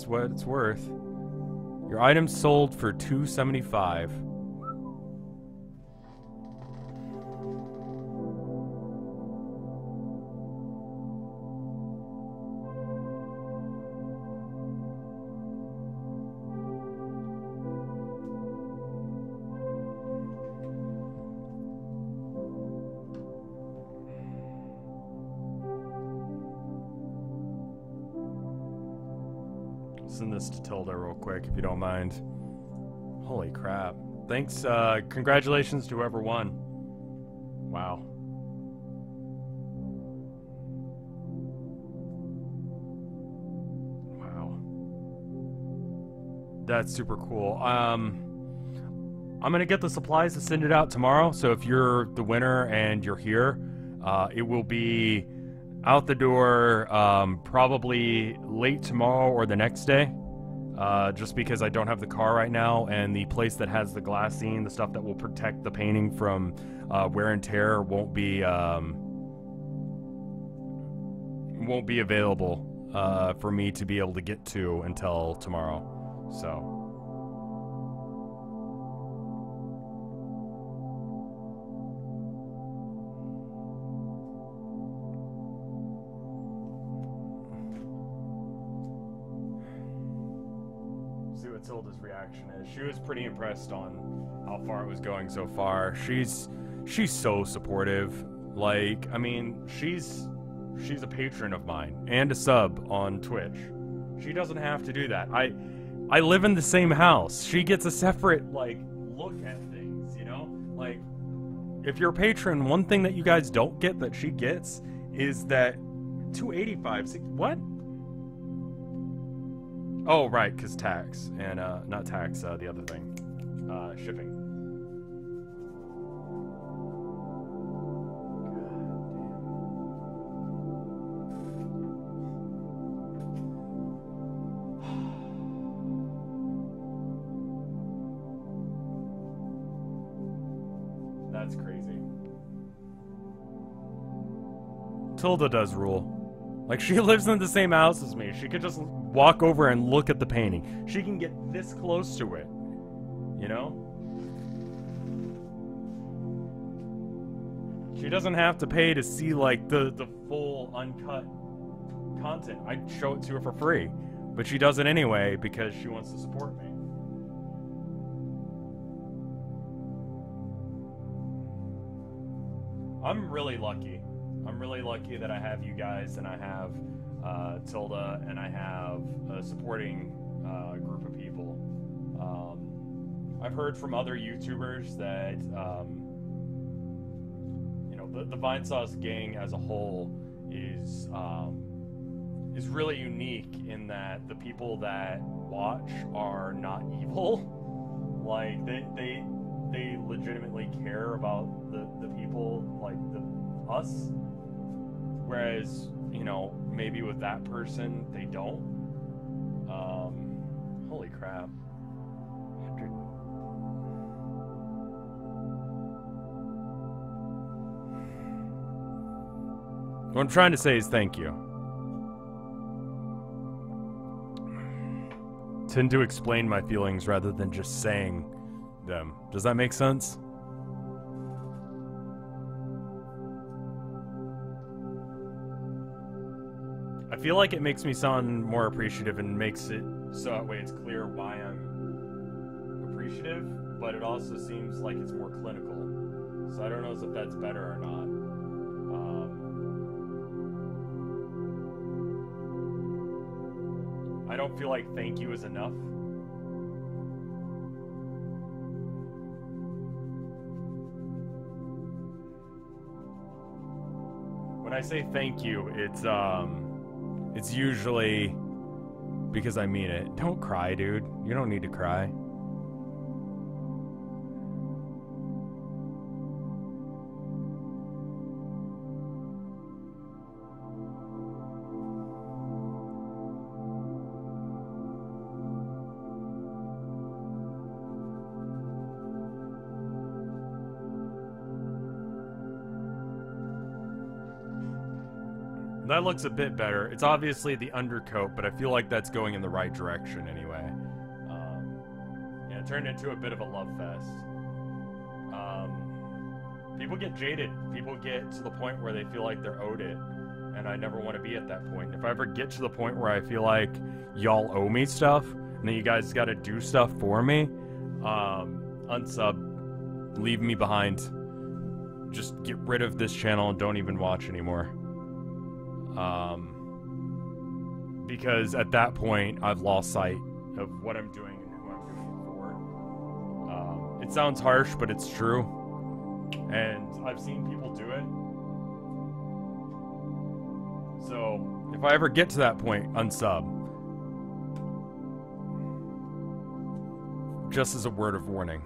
what it's worth. Your item's sold for $275. Send this to Tilda real quick, if you don't mind. Holy crap. Thanks, congratulations to whoever won. Wow. Wow. That's super cool. I'm gonna get the supplies to send it out tomorrow, so if you're the winner and you're here, it will be out the door probably late tomorrow or the next day, just because I don't have the car right now, and the place that has the glassine, the stuff that will protect the painting from wear and tear, won't be available for me to be able to get to until tomorrow. So what Tilda's reaction is. She was pretty impressed on how far it was going so far. She's so supportive. Like, I mean, she's a patron of mine and a sub on Twitch. She doesn't have to do that. I live in the same house. She gets a separate, like, look at things, you know? Like, if you're a patron, one thing that you guys don't get that she gets is that 285, what? Oh, right, because tax. And, not tax, the other thing. Shipping. That's crazy. Tilda does rule. Like, she lives in the same house as me. She could just walk over and look at the painting. She can get this close to it. You know? She doesn't have to pay to see, like, the full uncut content. I'd show it to her for free. But she does it anyway because she wants to support me. I'm really lucky. I'm really lucky that I have you guys, and I have Tilda, and I have a supporting group of people. I've heard from other YouTubers that, you know, the Vinesauce gang as a whole is really unique in that the people that watch are not evil. Like, they legitimately care about the people, like us, whereas, you know, maybe with that person they don't. Holy crap. What I'm trying to say is thank you. Tend to explain my feelings rather than just saying them. Does that make sense? I feel like it makes me sound more appreciative and makes it so that way it's clear why I'm appreciative, but it also seems like it's more clinical. So I don't know if that's better or not. I don't feel like thank you is enough. When I say thank you, it's usually because I mean it. Don't cry, dude. You don't need to cry. That looks a bit better. It's obviously the undercoat, but I feel like that's going in the right direction anyway. Yeah, it turned into a bit of a love fest. People get jaded. People get to the point where they feel like they're owed it, and I never want to be at that point. If I ever get to the point where I feel like y'all owe me stuff, and then you guys got to do stuff for me, unsub, leave me behind. Just get rid of this channel and don't even watch anymore. Because at that point, I've lost sight of what I'm doing and who I'm doing it for. It sounds harsh, but it's true. And I've seen people do it. So, if I ever get to that point, unsub. Just as a word of warning.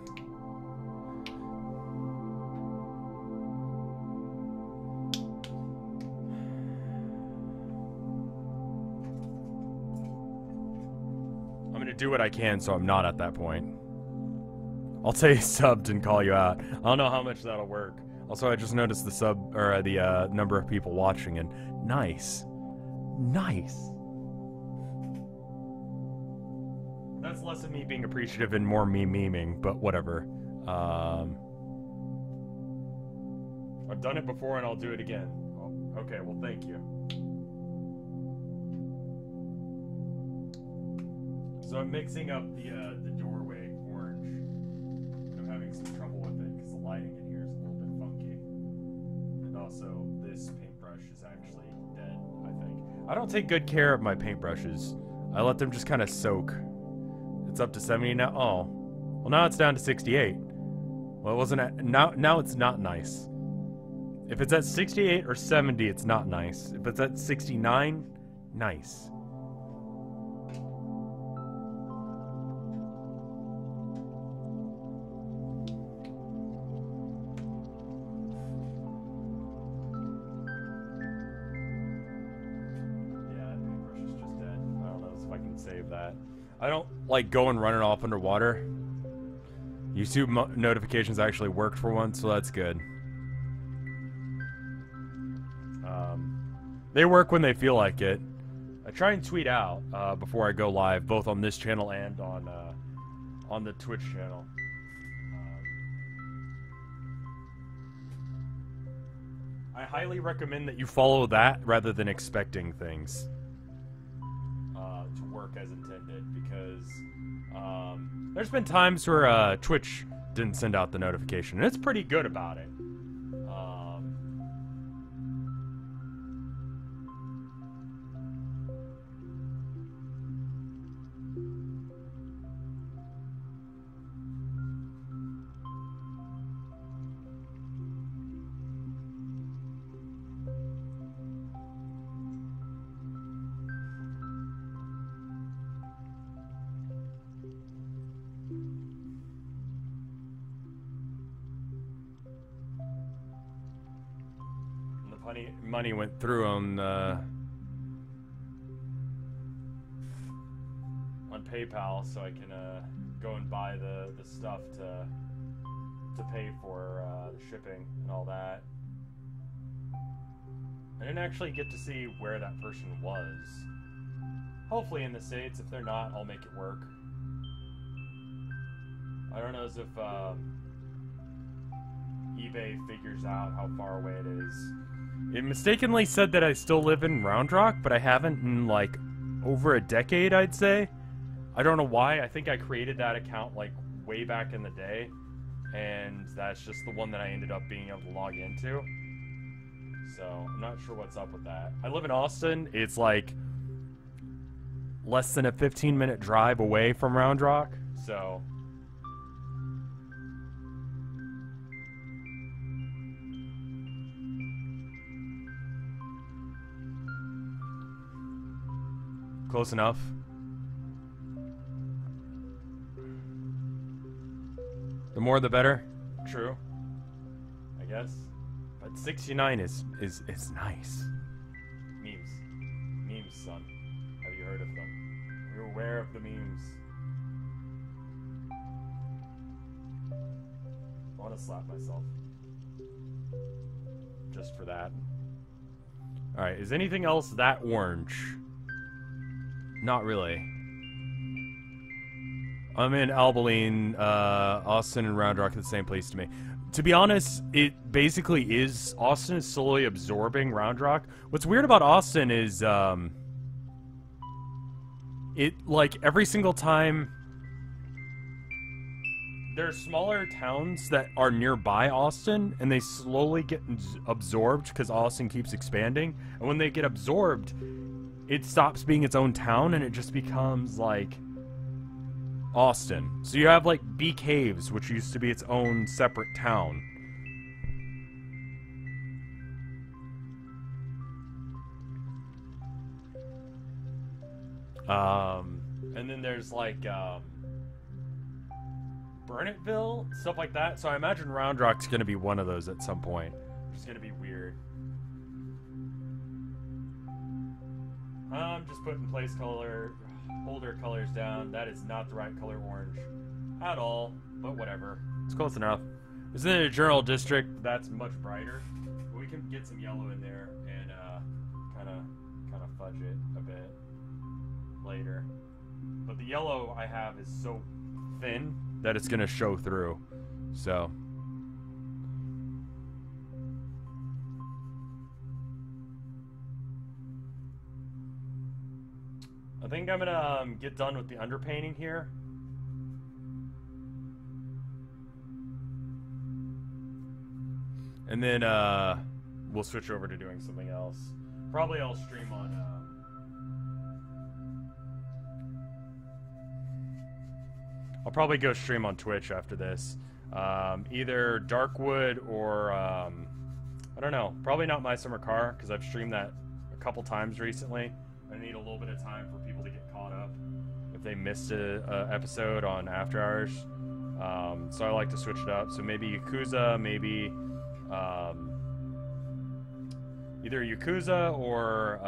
Do what I can so I'm not at that point. I'll say subbed and call you out. I don't know how much that'll work. Also, I just noticed the sub or the number of people watching, and nice. That's less of me being appreciative and more me memeing, but whatever. I've done it before and I'll do it again. Oh, okay, well, thank you. So I'm mixing up the doorway orange. I'm having some trouble with it because the lighting in here is a little bit funky. And also, this paintbrush is actually dead, I think. I don't take good care of my paintbrushes. I let them just kind of soak. It's up to 70 now. Oh. Well, now it's down to 68. Well, it wasn't at... Now it's not nice. If it's at 68 or 70, it's not nice. If it's at 69, nice. Save that. I don't like going running off underwater. YouTube notifications actually worked for once, so that's good. They work when they feel like it. I try and tweet out before I go live, both on this channel and on the Twitch channel. I highly recommend that you follow that rather than expecting things to work as intended, because there's been times where Twitch didn't send out the notification, and it's pretty good about it. Money went through on PayPal, so I can go and buy the stuff to pay for the shipping and all that. I didn't actually get to see where that person was. Hopefully in the States. If they're not, I'll make it work. I don't know as if eBay figures out how far away it is. It mistakenly said that I still live in Round Rock, but I haven't in, like, over a decade, I'd say. I don't know why. I think I created that account, like, way back in the day, and that's just the one that I ended up being able to log into. So, I'm not sure what's up with that. I live in Austin. It's, like, less than a 15-minute drive away from Round Rock, so... Close enough. The more the better. True. I guess. But 69 is nice. Memes. Memes, son. Have you heard of them? You're aware of the memes. I want to slap myself. Just for that. Alright, is anything else that orange? Not really. I'm in Abilene, Austin and Round Rock are the same place to me. To be honest, it basically is. Austin is slowly absorbing Round Rock. What's weird about Austin is, it, like, every single time... There are smaller towns that are nearby Austin, and they slowly get absorbed because Austin keeps expanding. And when they get absorbed... it stops being its own town, and it just becomes, like, Austin. So you have, like, Bee Caves, which used to be its own separate town. And then there's, like, Burnetville, stuff like that. So I imagine Round Rock's gonna be one of those at some point. Which is gonna be weird. I'm just putting holder colors down. That is not the right color orange at all, but whatever. It's close enough. It's in a journal district that's much brighter. But we can get some yellow in there and kind of fudge it a bit later. But the yellow I have is so thin that it's gonna show through. So. I think I'm gonna get done with the underpainting here. And then we'll switch over to doing something else. Probably I'll stream on I'll probably go stream on Twitch after this. Either Darkwood or I don't know, probably not My Summer Car, because I've streamed that a couple times recently. I need a little bit of time for people to get caught up if they missed a episode on After Hours. So I like to switch it up. So maybe Yakuza, maybe either Yakuza or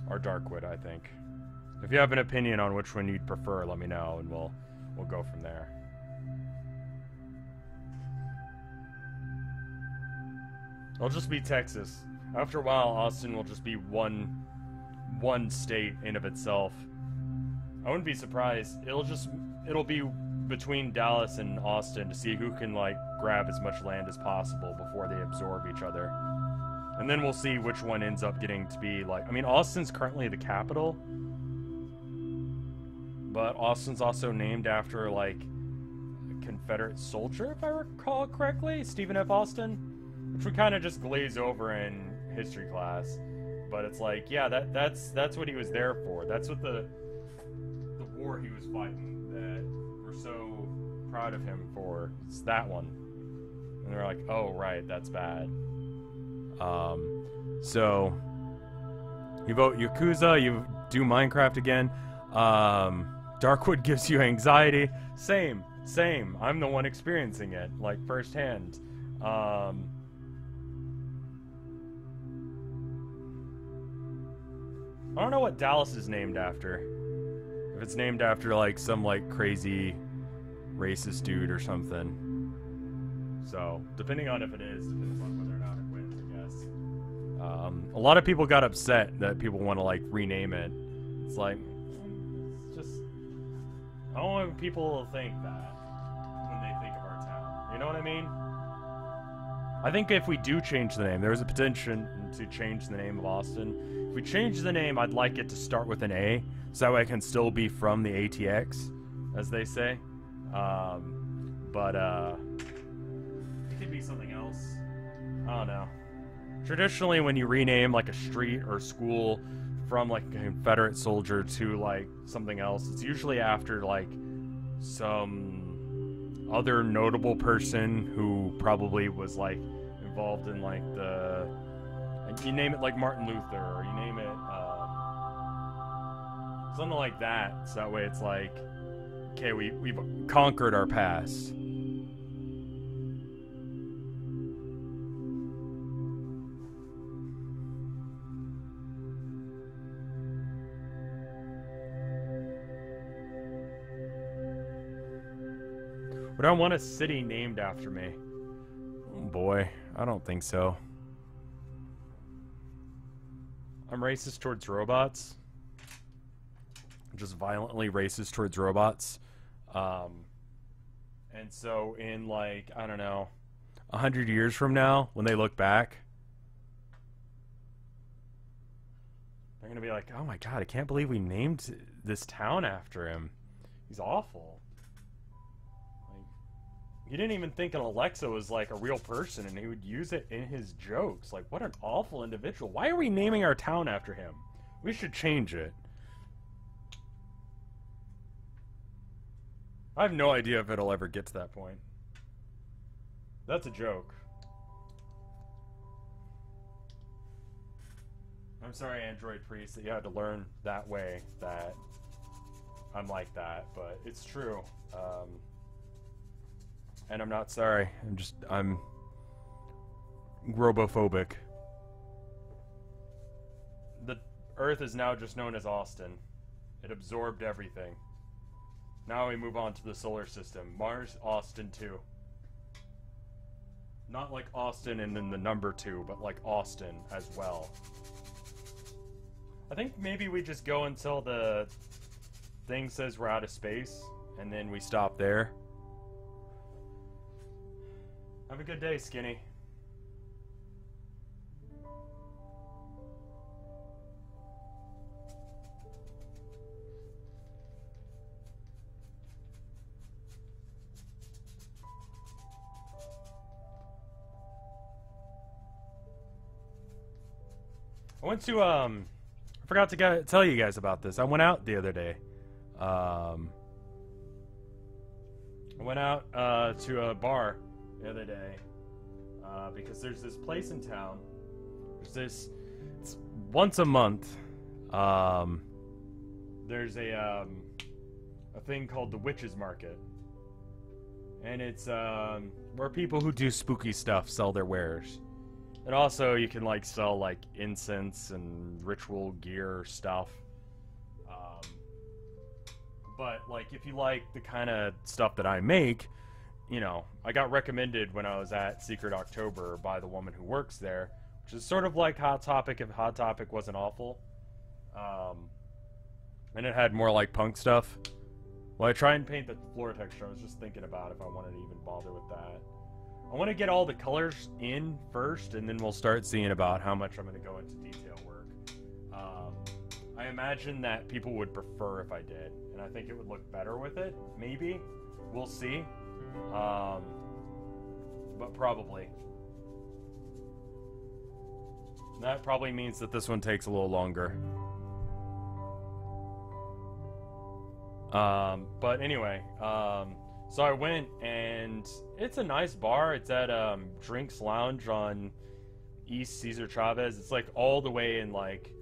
Darkwood, I think. If you have an opinion on which one you'd prefer, let me know, and we'll go from there. It'll just be Texas. After a while, Austin will just be one state in of itself. I wouldn't be surprised. It'll be between Dallas and Austin to see who can like grab as much land as possible before they absorb each other. And then we'll see which one ends up getting to be like, I mean, Austin's currently the capital, but Austin's also named after like a Confederate soldier, if I recall correctly, Stephen F. Austin, which we kind of just glaze over in history class. But it's like, yeah, that's what he was there for. That's what the war he was fighting that we're so proud of him for. It's that one. And they're like, oh right, that's bad. So you vote Yakuza, you do Minecraft again. Darkwood gives you anxiety. Same. I'm the one experiencing it, like firsthand. I don't know what Dallas is named after. If it's named after like some like crazy racist dude or something. So, depending on if it is, depends on whether or not it wins, I guess. A lot of people got upset that people want to like rename it. It's like, it's just, I don't want people to think that when they think of our town. You know what I mean? I think if we do change the name, there is a petition to change the name of Austin. If we change the name, I'd like it to start with an A, so that way I can still be from the ATX, as they say. But it could be something else. I don't know. Traditionally, when you rename like a street or school from like a Confederate soldier to like something else, it's usually after like some other notable person who probably was like involved in like the, you name it like Martin Luther, or you name it something like that, so that way it's like, okay, we've conquered our past. Would I want a city named after me? Oh boy, I don't think so. I'm racist towards robots. Just violently racist towards robots. And so in like, I don't know, 100 years from now, when they look back, they're gonna be like, oh my god, I can't believe we named this town after him. He's awful. Like, he didn't even think an Alexa was like a real person, and he would use it in his jokes. Like, what an awful individual. Why are we naming our town after him? We should change it. I have no idea if it'll ever get to that point. That's a joke. I'm sorry, Android Priest, that you had to learn that way, that I'm like that, but it's true. And I'm not sorry. I'm robophobic. The Earth is now just known as Austin. It absorbed everything. Now we move on to the solar system. Mars, Austin 2. Not like Austin and then the number 2, but like Austin as well. I think maybe we just go until the thing says we're out of space, and then we stop there. Have a good day, Skinny. I went to I forgot to tell you guys about this. I went out the other day. I went out to a bar the other day because there's this place in town. It's once a month. There's a thing called the Witches Market, and it's where people who do spooky stuff sell their wares. And also you can like sell like incense and ritual gear stuff. But like if you like the kind of stuff that I make, you know, I got recommended when I was at Secret October by the woman who works there, which is sort of like Hot Topic if Hot Topic wasn't awful. And it had more like punk stuff. Well, I try and paint the floor texture. I was just thinking about if I wanted to even bother with that. I want to get all the colors in first, and then we'll start seeing about how much I'm going to go into detail work. I imagine that people would prefer if I did, and I think it would look better with it. Maybe. We'll see. But probably. That probably means that this one takes a little longer. But anyway, so I went, and it's a nice bar. It's at Drinks Lounge on East Cesar Chavez. It's like all the way in like,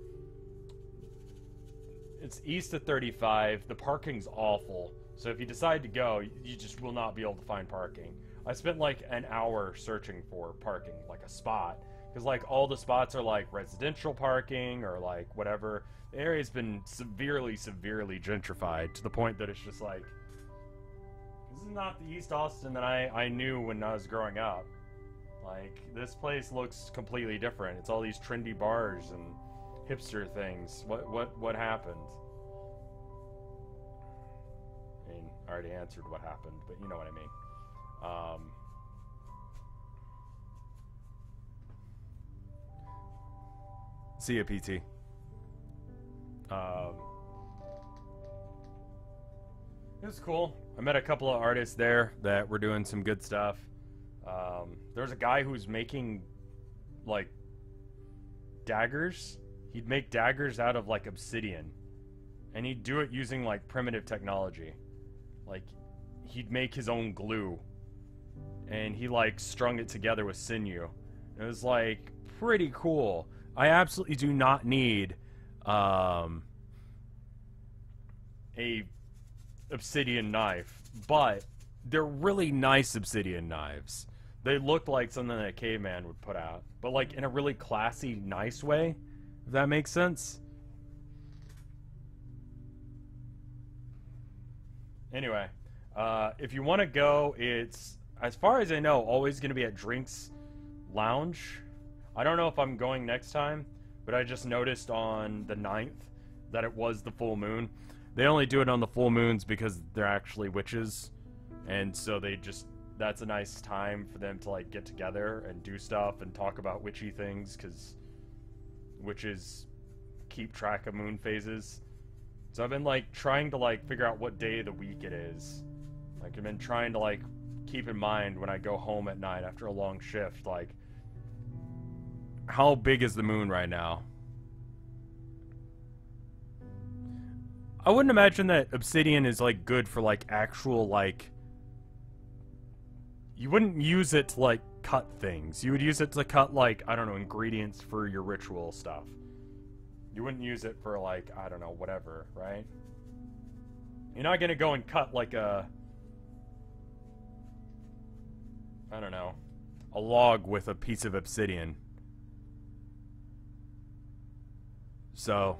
it's east of 35. The parking's awful. So if you decide to go, you just will not be able to find parking. I spent like an hour searching for parking, like a spot. Because like all the spots are like residential parking or like whatever. The area's been severely gentrified to the point that it's just like, this is not the East Austin that I knew when I was growing up. Like, this place looks completely different. It's all these trendy bars and hipster things. What happened? I mean, I already answered what happened, but you know what I mean. See ya, PT. It was cool. I met a couple of artists there that were doing some good stuff. There's a guy who's making, like, daggers. He'd make daggers out of, like, obsidian. And he'd do it using, like, primitive technology. Like, he'd make his own glue. And he, like, strung it together with sinew. It was, like, pretty cool. I absolutely do not need a obsidian knife, but they're really nice obsidian knives. They look like something that a caveman would put out, but like in a really classy, nice way, if that makes sense. Anyway, if you want to go, it's, as far as I know, always going to be at Drinks Lounge. I don't know if I'm going next time, but I just noticed on the 9th that it was the full moon. They only do it on the full moons because they're actually witches, and so they just, that's a nice time for them to like get together and do stuff and talk about witchy things, because witches keep track of moon phases. So I've been like trying to like figure out what day of the week it is. Like I've been trying to like keep in mind when I go home at night after a long shift, like, how big is the moon right now? I wouldn't imagine that obsidian is like good for like actual like, you wouldn't use it to like cut things. You would use it to cut like, I don't know, ingredients for your ritual stuff. You wouldn't use it for like, I don't know, whatever, right? You're not gonna go and cut like a, I don't know, a log with a piece of obsidian. So,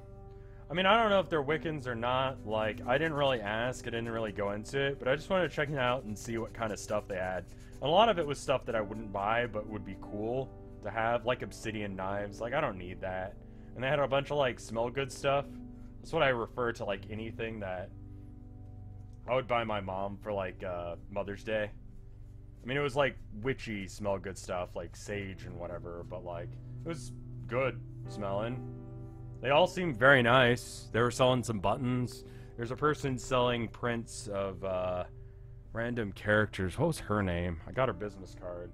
I mean, I don't know if they're Wiccans or not. Like, I didn't really ask. I didn't really go into it. But I just wanted to check it out and see what kind of stuff they had. And a lot of it was stuff that I wouldn't buy, but would be cool to have. Like obsidian knives. Like, I don't need that. And they had a bunch of, like, smell good stuff. That's what I refer to, like, anything that I would buy my mom for, like, Mother's Day. I mean, it was, like, witchy smell good stuff. Like, sage and whatever. But, like, it was good smelling. They all seemed very nice. They were selling some buttons. There's a person selling prints of random characters. What was her name? I got her business card.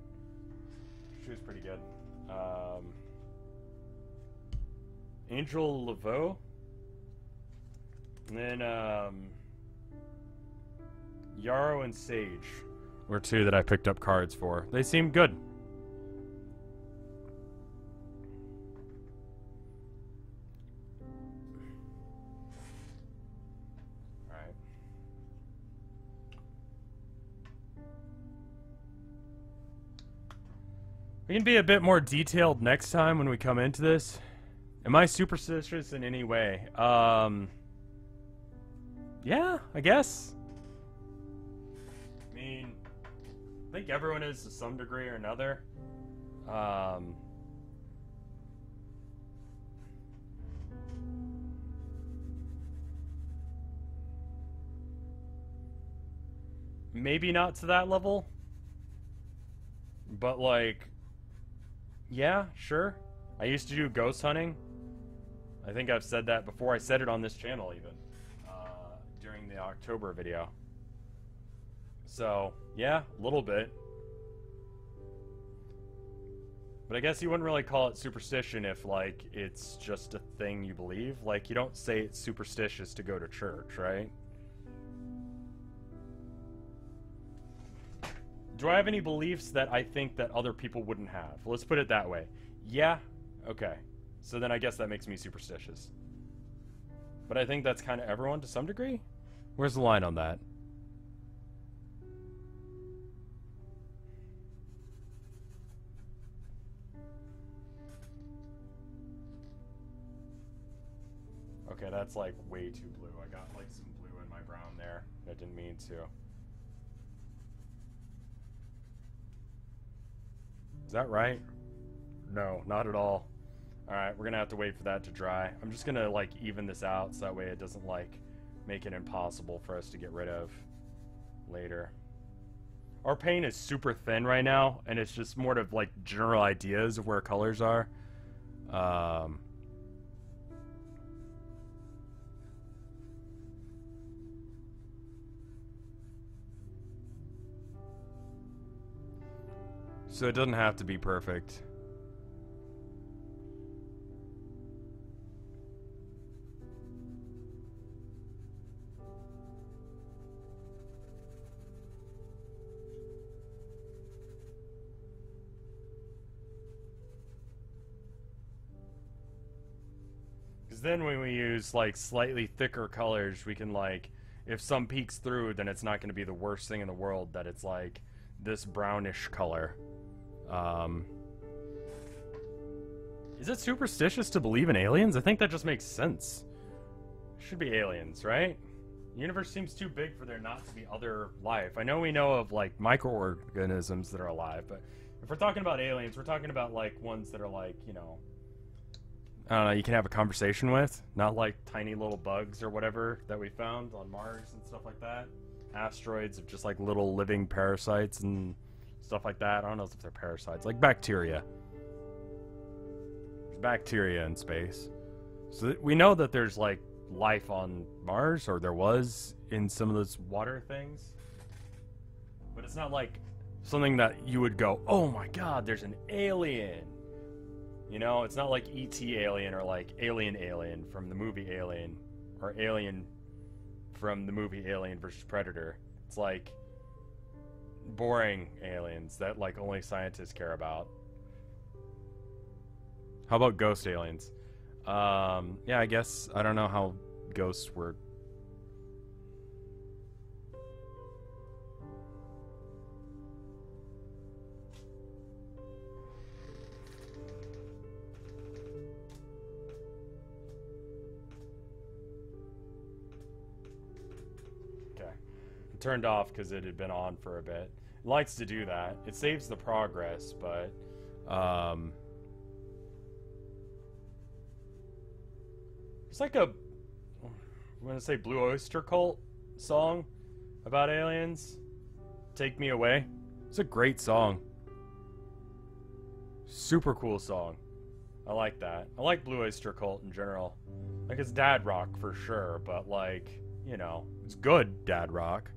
She was pretty good. Angel Laveau. And then Yarrow and Sage were two that I picked up cards for. They seem good. Alright. We can be a bit more detailed next time when we come into this. Am I superstitious in any way? Yeah, I guess. I mean, I think everyone is to some degree or another. Maybe not to that level. But like, yeah, sure. I used to do ghost hunting. I think I've said that before. I said it on this channel even. During the October video. So, yeah, a little bit. But I guess you wouldn't really call it superstition if, like, it's just a thing you believe. Like, you don't say it's superstitious to go to church, right? Do I have any beliefs that I think that other people wouldn't have? Let's put it that way. Yeah? Okay. So then I guess that makes me superstitious. But I think that's kind of everyone to some degree? Where's the line on that? Okay, that's like way too blue. I got like some blue in my brown there. I didn't mean to. Is that right? No, not at all. Alright, we're gonna have to wait for that to dry. I'm just gonna like even this out so that way it doesn't like make it impossible for us to get rid of later. Our paint is super thin right now, and it's just more of like general ideas of where colors are. So it doesn't have to be perfect. Because then when we use like slightly thicker colors, we can like, if some peeks through, then it's not going to be the worst thing in the world that it's like this brownish color. Is it superstitious to believe in aliens? I think that just makes sense. It should be aliens, right? The universe seems too big for there not to be other life. I know we know of like microorganisms that are alive, but if we're talking about aliens, we're talking about like ones that are like, you know, I don't know, you can have a conversation with, not like tiny little bugs or whatever that we found on Mars and stuff like that. Asteroids of just like little living parasites and stuff like that. I don't know if they're parasites, like bacteria. There's bacteria in space. So we know that there's like life on Mars, or there was in some of those water things. But it's not like something that you would go, oh my god, there's an alien. You know, it's not like E.T. Alien or like Alien from the movie Alien, or Alien from the movie Alien vs. Predator. It's like boring aliens that like only scientists care about. How about ghost aliens? Yeah, I guess I don't know how ghosts work. Turned off because it had been on for a bit. It likes to do that. It saves the progress, but it's like a, I'm gonna say Blue Oyster Cult song about aliens. Take Me Away. It's a great song. Super cool song. I like that. I like Blue Oyster Cult in general. Like, it's dad rock for sure, but like, you know, it's good dad rock.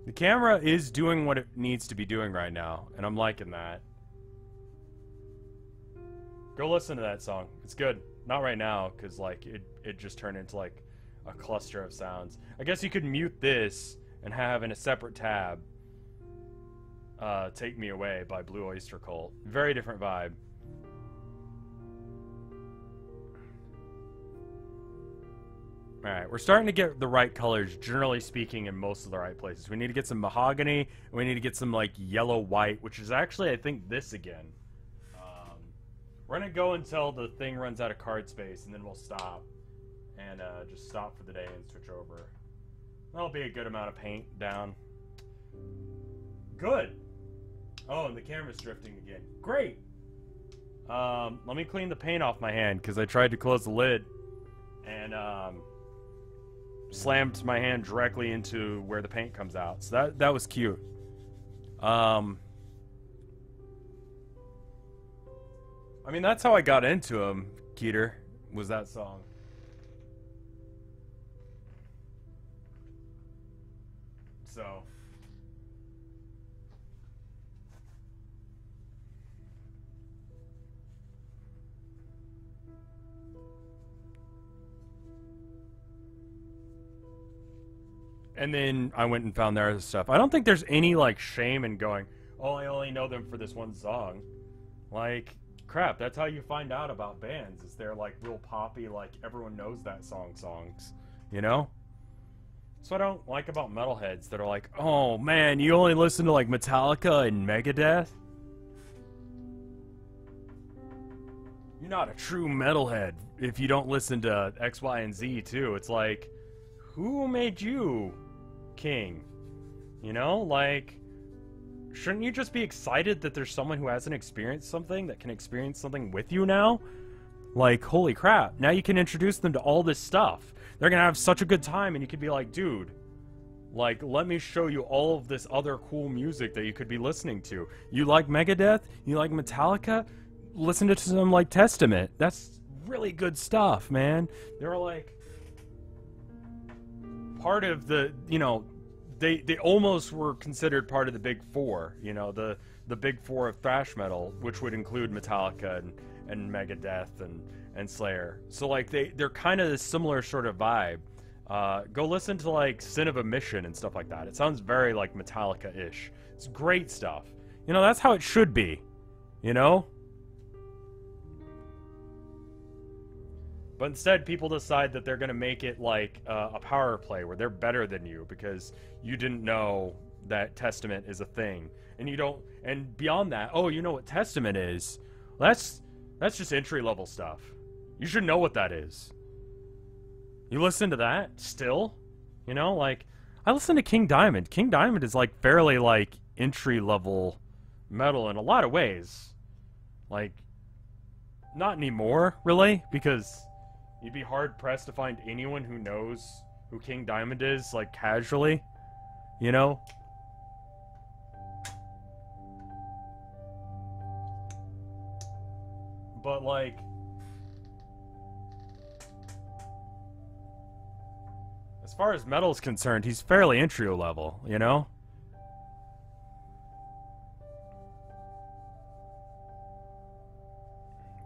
The camera is doing what it needs to be doing right now, and I'm liking that. Go listen to that song. It's good. Not right now, because, like, it just turned into, like, a cluster of sounds. I guess you could mute this and have in a separate tab Take Me Away by Blue Oyster Cult. Very different vibe. Alright, we're starting to get the right colors, generally speaking, in most of the right places. We need to get some mahogany, and we need to get some, like, yellow-white, which is actually, I think, this again. We're going to go until the thing runs out of card space, and then we'll stop. And just stop for the day and switch over. That'll be a good amount of paint down. Good! Oh, and the camera's drifting again. Great! Let me clean the paint off my hand, because I tried to close the lid, and, slammed my hand directly into where the paint comes out. So that was cute. I mean, that's how I got into him, Keeter, was that song. So. And then I went and found their other stuff. I don't think there's any, like, shame in going, oh, I only know them for this one song. Like, crap, that's how you find out about bands. Is they're, like, real poppy, like, everyone knows that songs, you know? That's what I don't like about metalheads that are like, oh, man, you only listen to, like, Metallica and Megadeth? You're not a true metalhead if you don't listen to X, Y, and Z, too. It's like, who made you king? You know, like, shouldn't you just be excited that there's someone who hasn't experienced something that can experience something with you now? Like, holy crap, now you can introduce them to all this stuff. They're gonna have such a good time, and you could be like, dude, like, let me show you all of this other cool music that you could be listening to. You like Megadeth? You like Metallica? Listen to some, like, Testament. That's really good stuff, man. They're like part of the, you know, they almost were considered part of the big four, you know, the big four of thrash metal, which would include Metallica and Megadeth and Slayer. So, like, they're kind of a similar sort of vibe. Go listen to, like, Sin of Omission and stuff like that. It sounds very, like, Metallica-ish. It's great stuff. You know, that's how it should be, you know? But instead, people decide that they're going to make it like a power play where they're better than you because you didn't know that Testament is a thing. And you don't, and beyond that, oh, you know what Testament is? That's just entry-level stuff. You should know what that is. You listen to that still? You know, like, I listen to King Diamond. King Diamond is, like, fairly, like, entry-level metal in a lot of ways. Like, not anymore, really, because you'd be hard-pressed to find anyone who knows who King Diamond is, like, casually, you know? But, like, as far as metal's concerned, he's fairly entry-level, you know?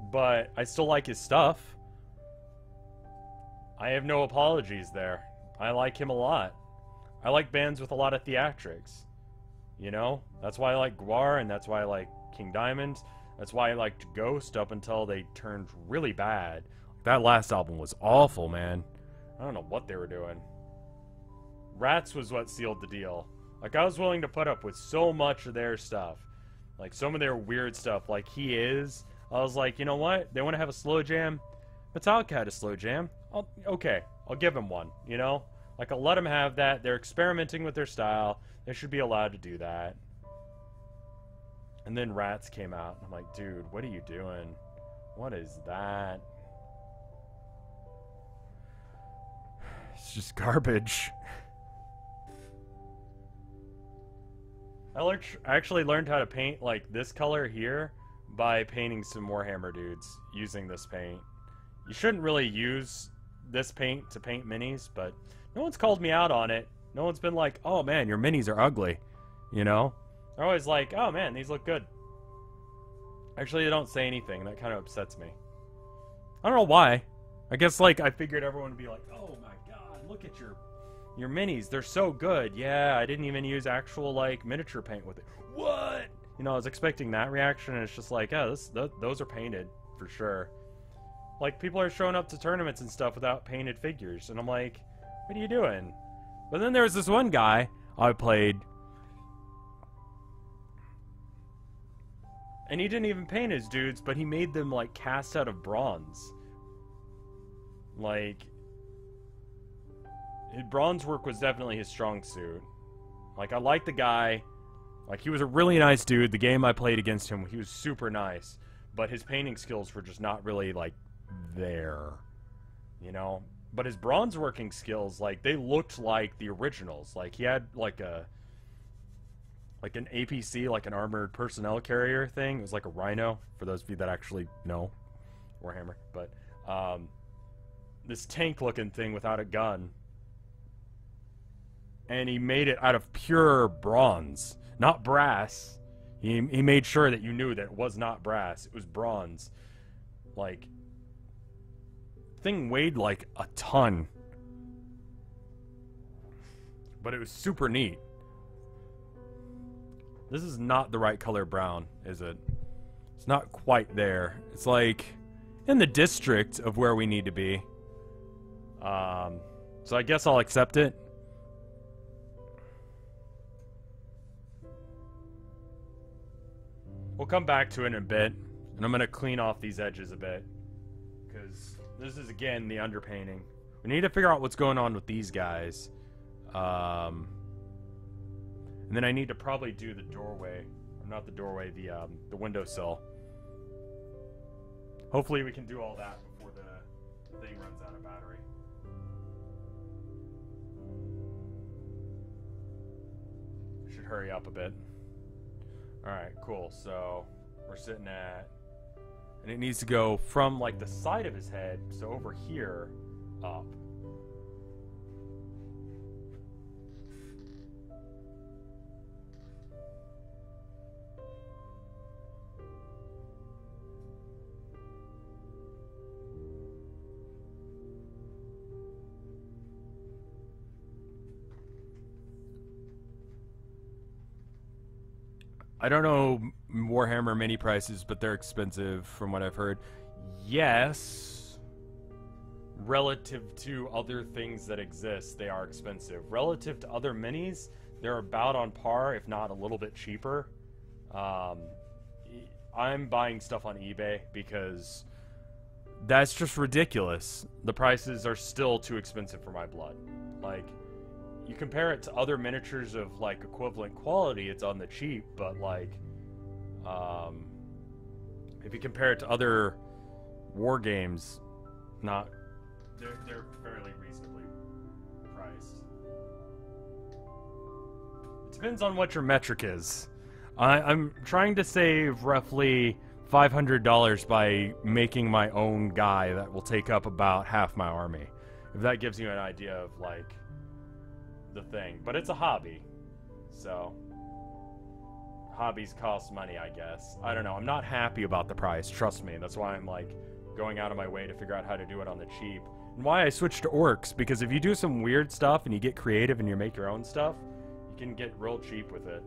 But I still like his stuff. I have no apologies there. I like him a lot. I like bands with a lot of theatrics. You know? That's why I like Gwar, and that's why I like King Diamond. That's why I liked Ghost up until they turned really bad. That last album was awful, man. I don't know what they were doing. Rats was what sealed the deal. Like, I was willing to put up with so much of their stuff. Like, some of their weird stuff, like He Is. I was like, you know what? They want to have a slow jam? Metallica had a slow jam. Okay, I'll give them one, you know? Like, I'll let them have that. They're experimenting with their style. They should be allowed to do that. And then Rats came out, and I'm like, dude, what are you doing? What is that? It's just garbage. I actually learned how to paint, like, this color here by painting some Warhammer dudes using this paint. You shouldn't really use this paint to paint minis, but no one's called me out on it. No one's been like, oh man, your minis are ugly. You know? They're always like, oh man, these look good. Actually, they don't say anything. That kind of upsets me. I don't know why. I guess, like, I figured everyone would be like, oh my god, look at your minis. They're so good. Yeah, I didn't even use actual, like, miniature paint with it. What? You know, I was expecting that reaction, and it's just like, yeah, those are painted, for sure. Like, people are showing up to tournaments and stuff without painted figures, and I'm like, what are you doing? But then there was this one guy I played, and he didn't even paint his dudes, but he made them, like, cast out of bronze. Like, his bronze work was definitely his strong suit. Like, I like the guy. Like, he was a really nice dude. The game I played against him, he was super nice. But his painting skills were just not really, like, there. You know? But his bronze working skills, like, they looked like the originals. Like, he had, like, an APC, like an armored personnel carrier thing. It was like a rhino, for those of you that actually know Warhammer. But, this tank-looking thing without a gun. And he made it out of pure bronze. Not brass. He made sure that you knew that it was not brass. It was bronze. Like, thing weighed like a ton. But it was super neat. This is not the right color brown, is it? It's not quite there. It's like in the district of where we need to be. So I guess I'll accept it. We'll come back to it in a bit, and I'm going to clean off these edges a bit, because this is, again, the underpainting. We need to figure out what's going on with these guys. And then I need to probably do the doorway. Or not the doorway, the windowsill. Hopefully we can do all that before the thing runs out of battery. Should hurry up a bit. Alright, cool. So, we're sitting at... And it needs to go from, like, the side of his head, so over here, up. I don't know Warhammer mini prices, but they're expensive from what I've heard. Yes. Relative to other things that exist, they are expensive. Relative to other minis, they're about on par, if not a little bit cheaper. I'm buying stuff on eBay because that's just ridiculous. The prices are still too expensive for my blood. Like, you compare it to other miniatures of, like, equivalent quality, it's on the cheap, but, like, if you compare it to other war games, they're fairly reasonably priced. It depends on what your metric is. I'm trying to save roughly $500 by making my own guy that will take up about half my army. If that gives you an idea of, like, the thing. But it's a hobby, so hobbies cost money, I guess. I don't know. I'm not happy about the price, trust me. That's why I'm, like, going out of my way to figure out how to do it on the cheap. And why I switched to orcs, because if you do some weird stuff and you get creative and you make your own stuff, you can get real cheap with it.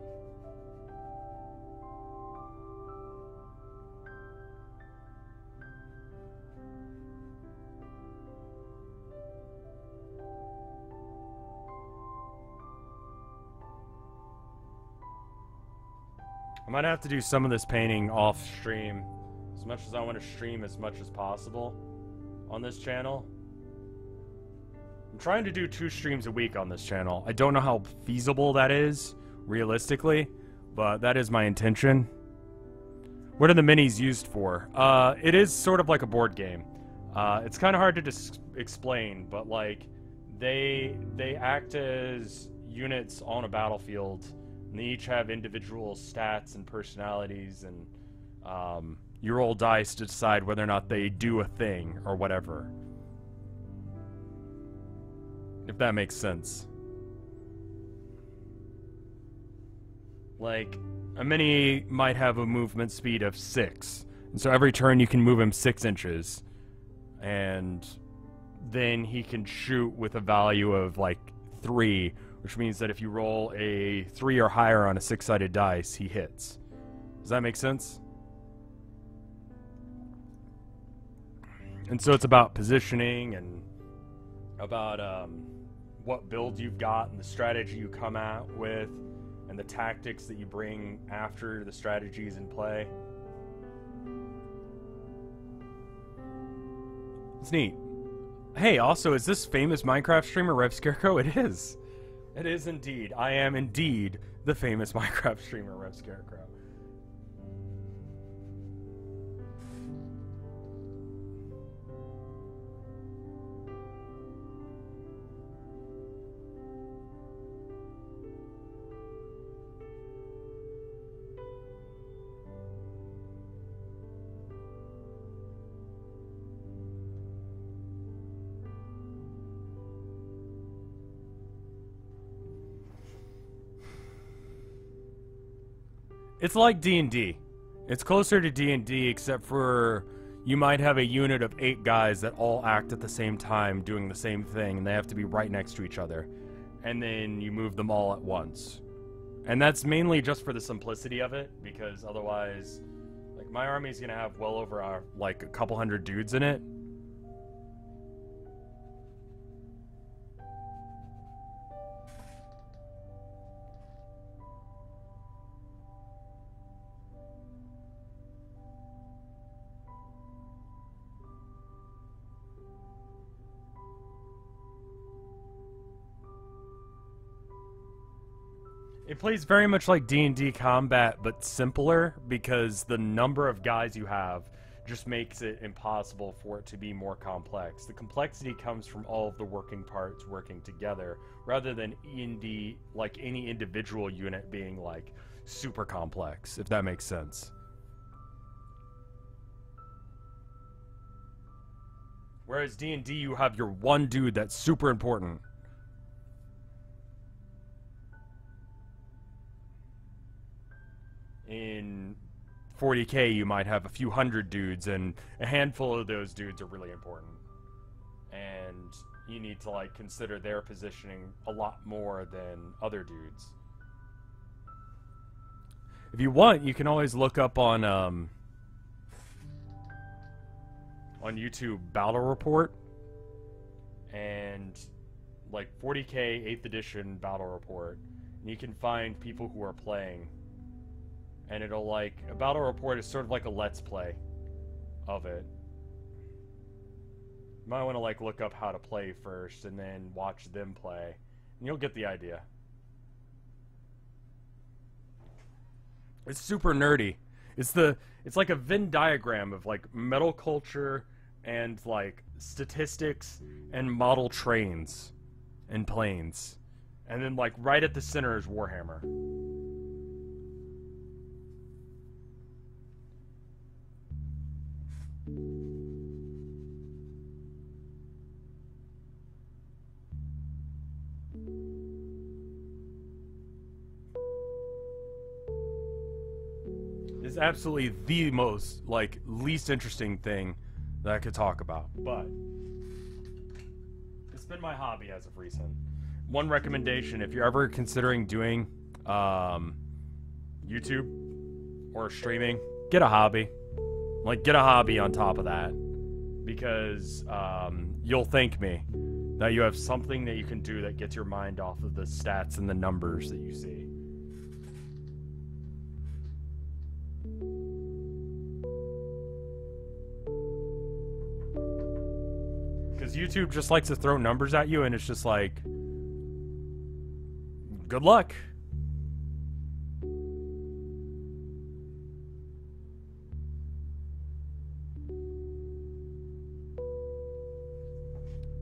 I might have to do some of this painting off stream, as much as I want to stream as much as possible on this channel. I'm trying to do 2 streams a week on this channel. I don't know how feasible that is, realistically, but that is my intention. What are the minis used for? It is sort of like a board game. It's kind of hard to explain, but, like, they act as units on a battlefield. And they each have individual stats and personalities, and you roll dice to decide whether or not they do a thing or whatever. If that makes sense. Like, a mini might have a movement speed of 6. And so every turn you can move him 6 inches. And then he can shoot with a value of, like, 3, which means that if you roll a 3 or higher on a 6-sided dice, he hits. Does that make sense? And so it's about positioning and about what build you've got and the strategy you come out with and the tactics that you bring after the strategies in play. It's neat. Hey, also, is this famous Minecraft streamer RevScarecrow? It is. It is indeed. I am indeed the famous Minecraft streamer RevScarecrow. It's like D&D. It's closer to D&D, except for you might have a unit of 8 guys that all act at the same time doing the same thing, and they have to be right next to each other. And then you move them all at once. And that's mainly just for the simplicity of it, because otherwise, like, my army's gonna have well over, like, a couple hundred dudes in it. It plays very much like D&D combat, but simpler, because the number of guys you have just makes it impossible for it to be more complex. The complexity comes from all of the working parts working together, rather than like any individual unit being like super complex, if that makes sense. Whereas D&D, you have your one dude that's super important. In 40k, you might have a few hundred dudes, and a handful of those dudes are really important. And you need to, like, consider their positioning a lot more than other dudes. If you want, you can always look up on YouTube Battle Report, and, like, 40k 8th edition Battle Report, and you can find people who are playing. And it'll, like, a battle report is sort of like a let's play of it. You might want to, like, look up how to play first and then watch them play, and you'll get the idea. It's super nerdy. It's like a Venn diagram of, like, metal culture and, like, statistics and model trains and planes. And then, like, right at the center is Warhammer. It's absolutely the most, like, least interesting thing that I could talk about, but it's been my hobby as of recent. One recommendation, if you're ever considering doing YouTube or streaming, get a hobby. Like, get a hobby on top of that, because you'll thank me that you have something that you can do that gets your mind off of the stats and the numbers that you see. Because YouTube just likes to throw numbers at you, and it's just like, good luck.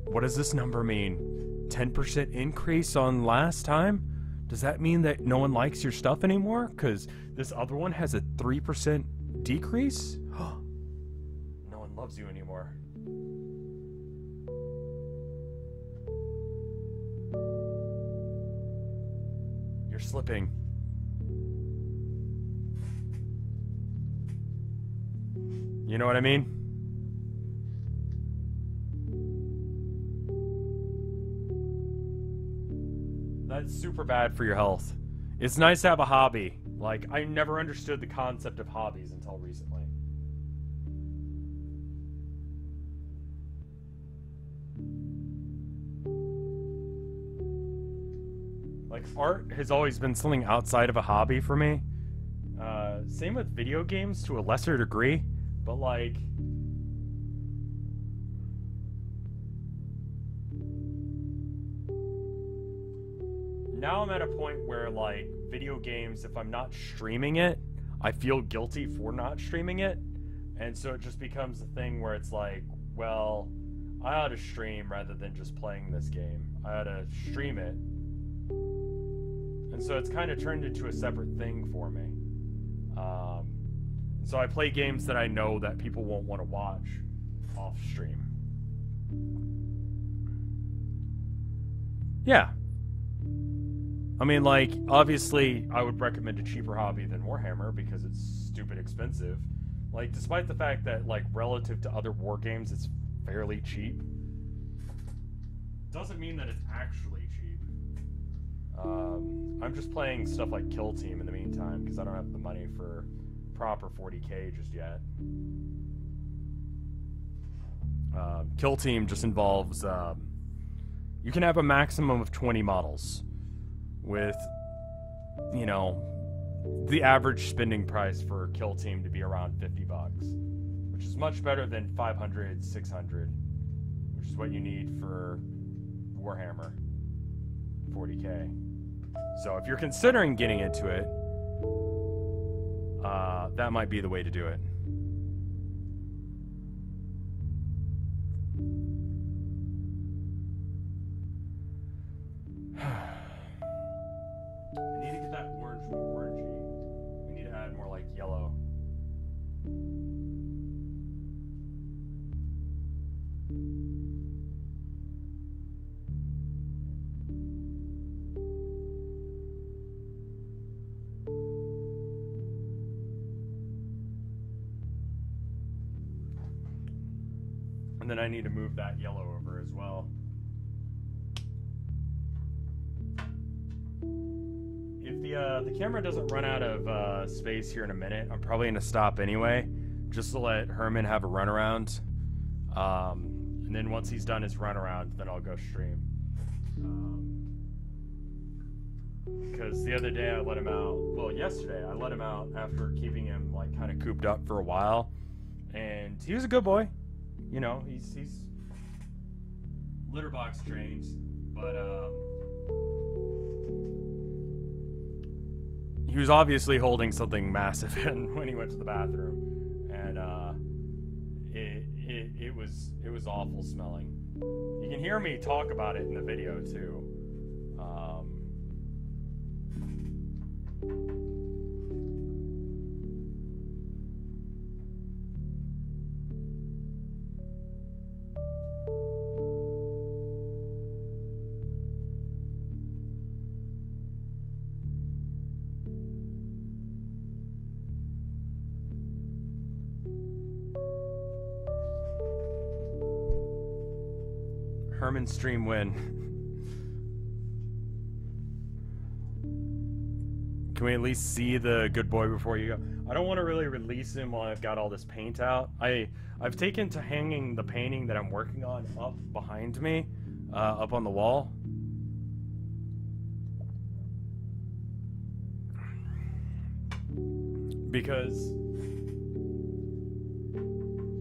What does this number mean? 10% increase on last time? Does that mean that no one likes your stuff anymore? Because this other one has a 3% decrease? No one loves you anymore. You're slipping. You know what I mean? That's super bad for your health. It's nice to have a hobby. Like, I never understood the concept of hobbies until recently. Like, art has always been something outside of a hobby for me. Same with video games to a lesser degree, but like... Now I'm at a point where, like, video games, if I'm not streaming it, I feel guilty for not streaming it. And so it just becomes a thing where it's like, well, I ought to stream rather than just playing this game. I ought to stream it. And so it's kind of turned into a separate thing for me. So I play games that I know that people won't want to watch off stream. Yeah. I mean, like, obviously, I would recommend a cheaper hobby than Warhammer because it's stupid expensive. Like, despite the fact that, like, relative to other war games, it's fairly cheap. Doesn't mean that it's actually cheap. I'm just playing stuff like Kill Team in the meantime because I don't have the money for proper 40k just yet. Kill Team just involves, you can have a maximum of 20 models with, you know, the average spending price for Kill Team to be around $50, which is much better than 500, 600, which is what you need for Warhammer 40k. So if you're considering getting into it, that might be the way to do it. I need to get that orange from orangey. We need to add more like yellow. And then I need to move that yellow over as well. If the camera doesn't run out of space here in a minute, I'm probably going to stop anyway, just to let Herman have a runaround. And then once he's done his runaround, then I'll go stream. Because the other day I let him out, well, yesterday I let him out after keeping him like kind of cooped up for a while. And he was a good boy. You know, he's litter box trained, but he was obviously holding something massive when he went to the bathroom, and it was awful smelling. You can hear me talk about it in the video too. Herman stream win. Can we at least see the good boy before you go? I don't want to really release him while I've got all this paint out. I've taken to hanging the painting that I'm working on up behind me, up on the wall. Because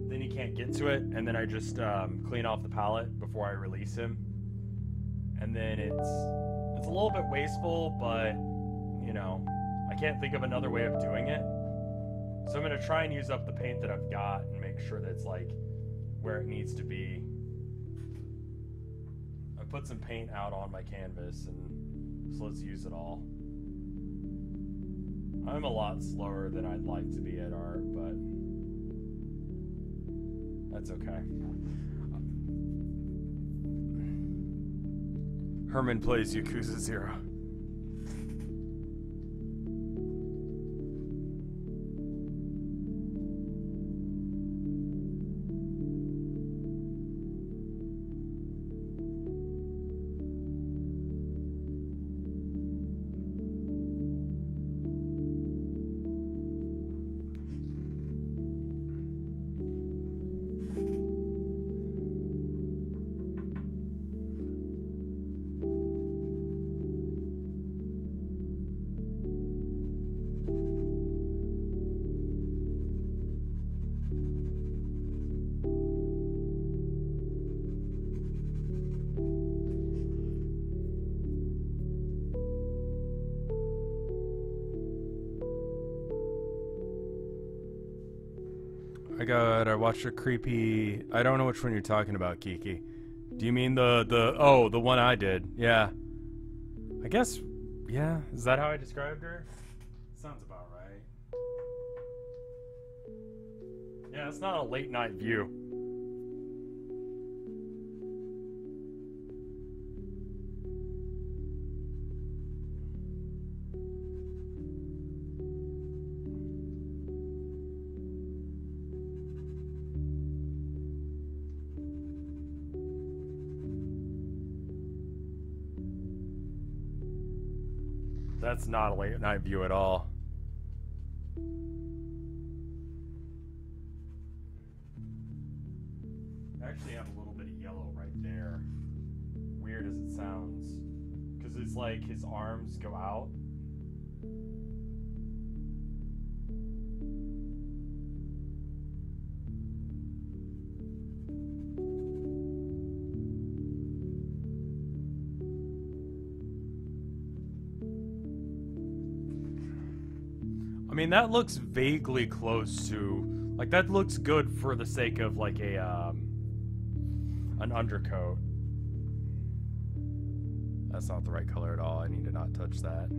then he can't get to it, and then I just clean off the palette before I release him. And then it's a little bit wasteful, but you know, I can't think of another way of doing it. So I'm gonna try and use up the paint that I've got and make sure that it's like where it needs to be. I put some paint out on my canvas, and so let's use it all. I'm a lot slower than I'd like to be at art, but that's okay. Herman plays Yakuza 0. I watched a creepy... I don't know which one you're talking about, Kiki. Do you mean the one I did? Yeah. I guess, yeah. Is that how I described her? Sounds about right. Yeah, it's not a late night view. That's not a late night view at all. I actually have a little bit of yellow right there. Weird as it sounds. Because it's like his arms go out. I mean, that looks vaguely close to, like, that looks good for the sake of, like, an undercoat. That's not the right color at all. I need to not touch that.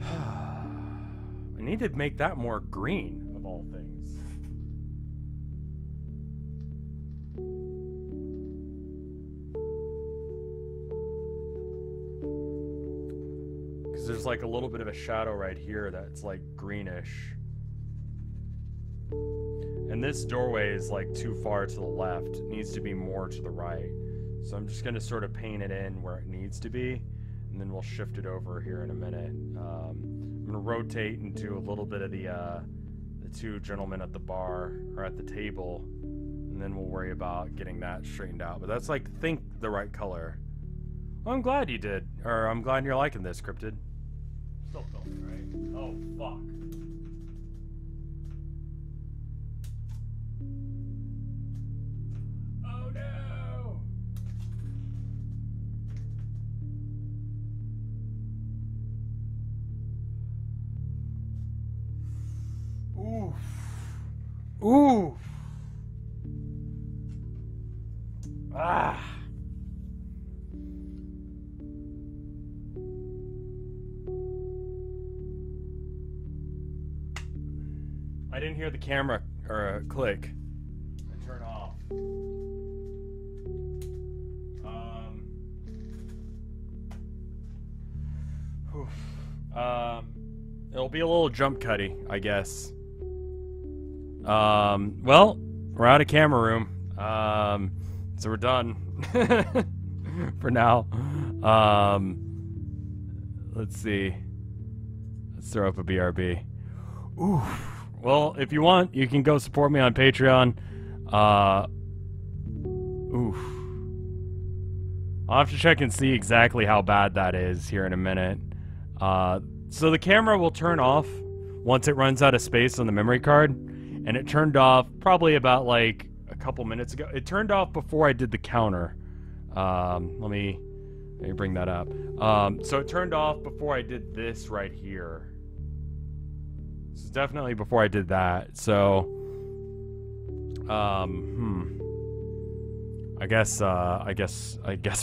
I need to make that more green, of all things. There's like a little bit of a shadow right here that's like greenish. And this doorway is like too far to the left. It needs to be more to the right. So I'm just going to sort of paint it in where it needs to be. And then we'll shift it over here in a minute. I'm going to rotate and do a little bit of the two gentlemen at the bar or at the table. And then we'll worry about getting that straightened out. But that's like, think the right color. Well, I'm glad you did. Or I'm glad you're liking this, Cryptid. Still filming, right? Oh, fuck. Oh, no! Oof. Oof. Ah. I didn't hear the camera or click and turn off. It'll be a little jump cutty, I guess. Well, we're out of camera room. So we're done for now. Let's see. Let's throw up a BRB. Oof. Well, if you want, you can go support me on Patreon. Oof. I'll have to check and see exactly how bad that is here in a minute. So the camera will turn off once it runs out of space on the memory card. And it turned off probably about like a couple minutes ago. It turned off before I did the counter. Let me bring that up. So it turned off before I did this right here. This is definitely before I did that. So, I guess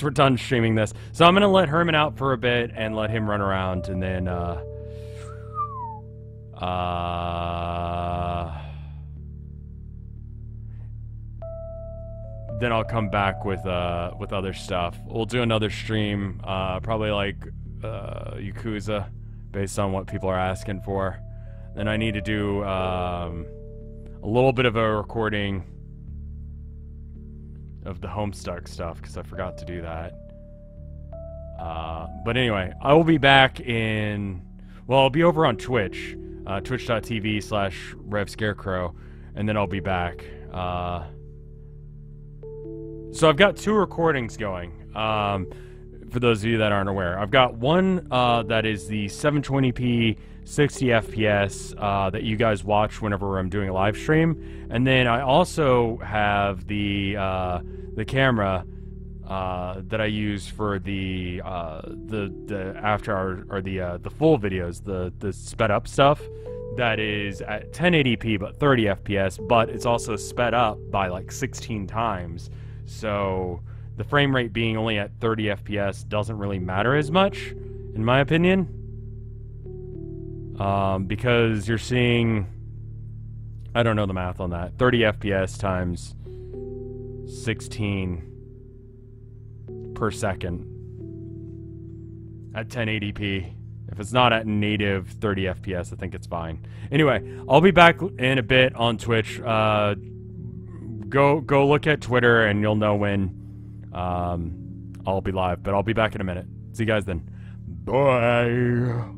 we're done streaming this. So I'm gonna let Herman out for a bit and let him run around, and then then I'll come back with other stuff. We'll do another stream, probably like Yakuza, based on what people are asking for. Then I need to do a little bit of a recording of the Homestuck stuff, because I forgot to do that. But anyway, I will be back in... Well, I'll be over on Twitch, twitch.tv/RevScarecrow, and then I'll be back. So I've got two recordings going, for those of you that aren't aware. I've got one that is the 720p 60 FPS that you guys watch whenever I'm doing a live stream, and then I also have the camera that I use for the after hour, or the full videos, the sped up stuff, that is at 1080p but 30 FPS, but it's also sped up by like 16 times. So the frame rate being only at 30 FPS doesn't really matter as much, in my opinion. Because you're seeing, I don't know the math on that, 30 FPS times 16 per second at 1080p. If it's not at native 30 FPS, I think it's fine. Anyway, I'll be back in a bit on Twitch. Go look at Twitter and you'll know when I'll be live. But I'll be back in a minute. See you guys then. Bye.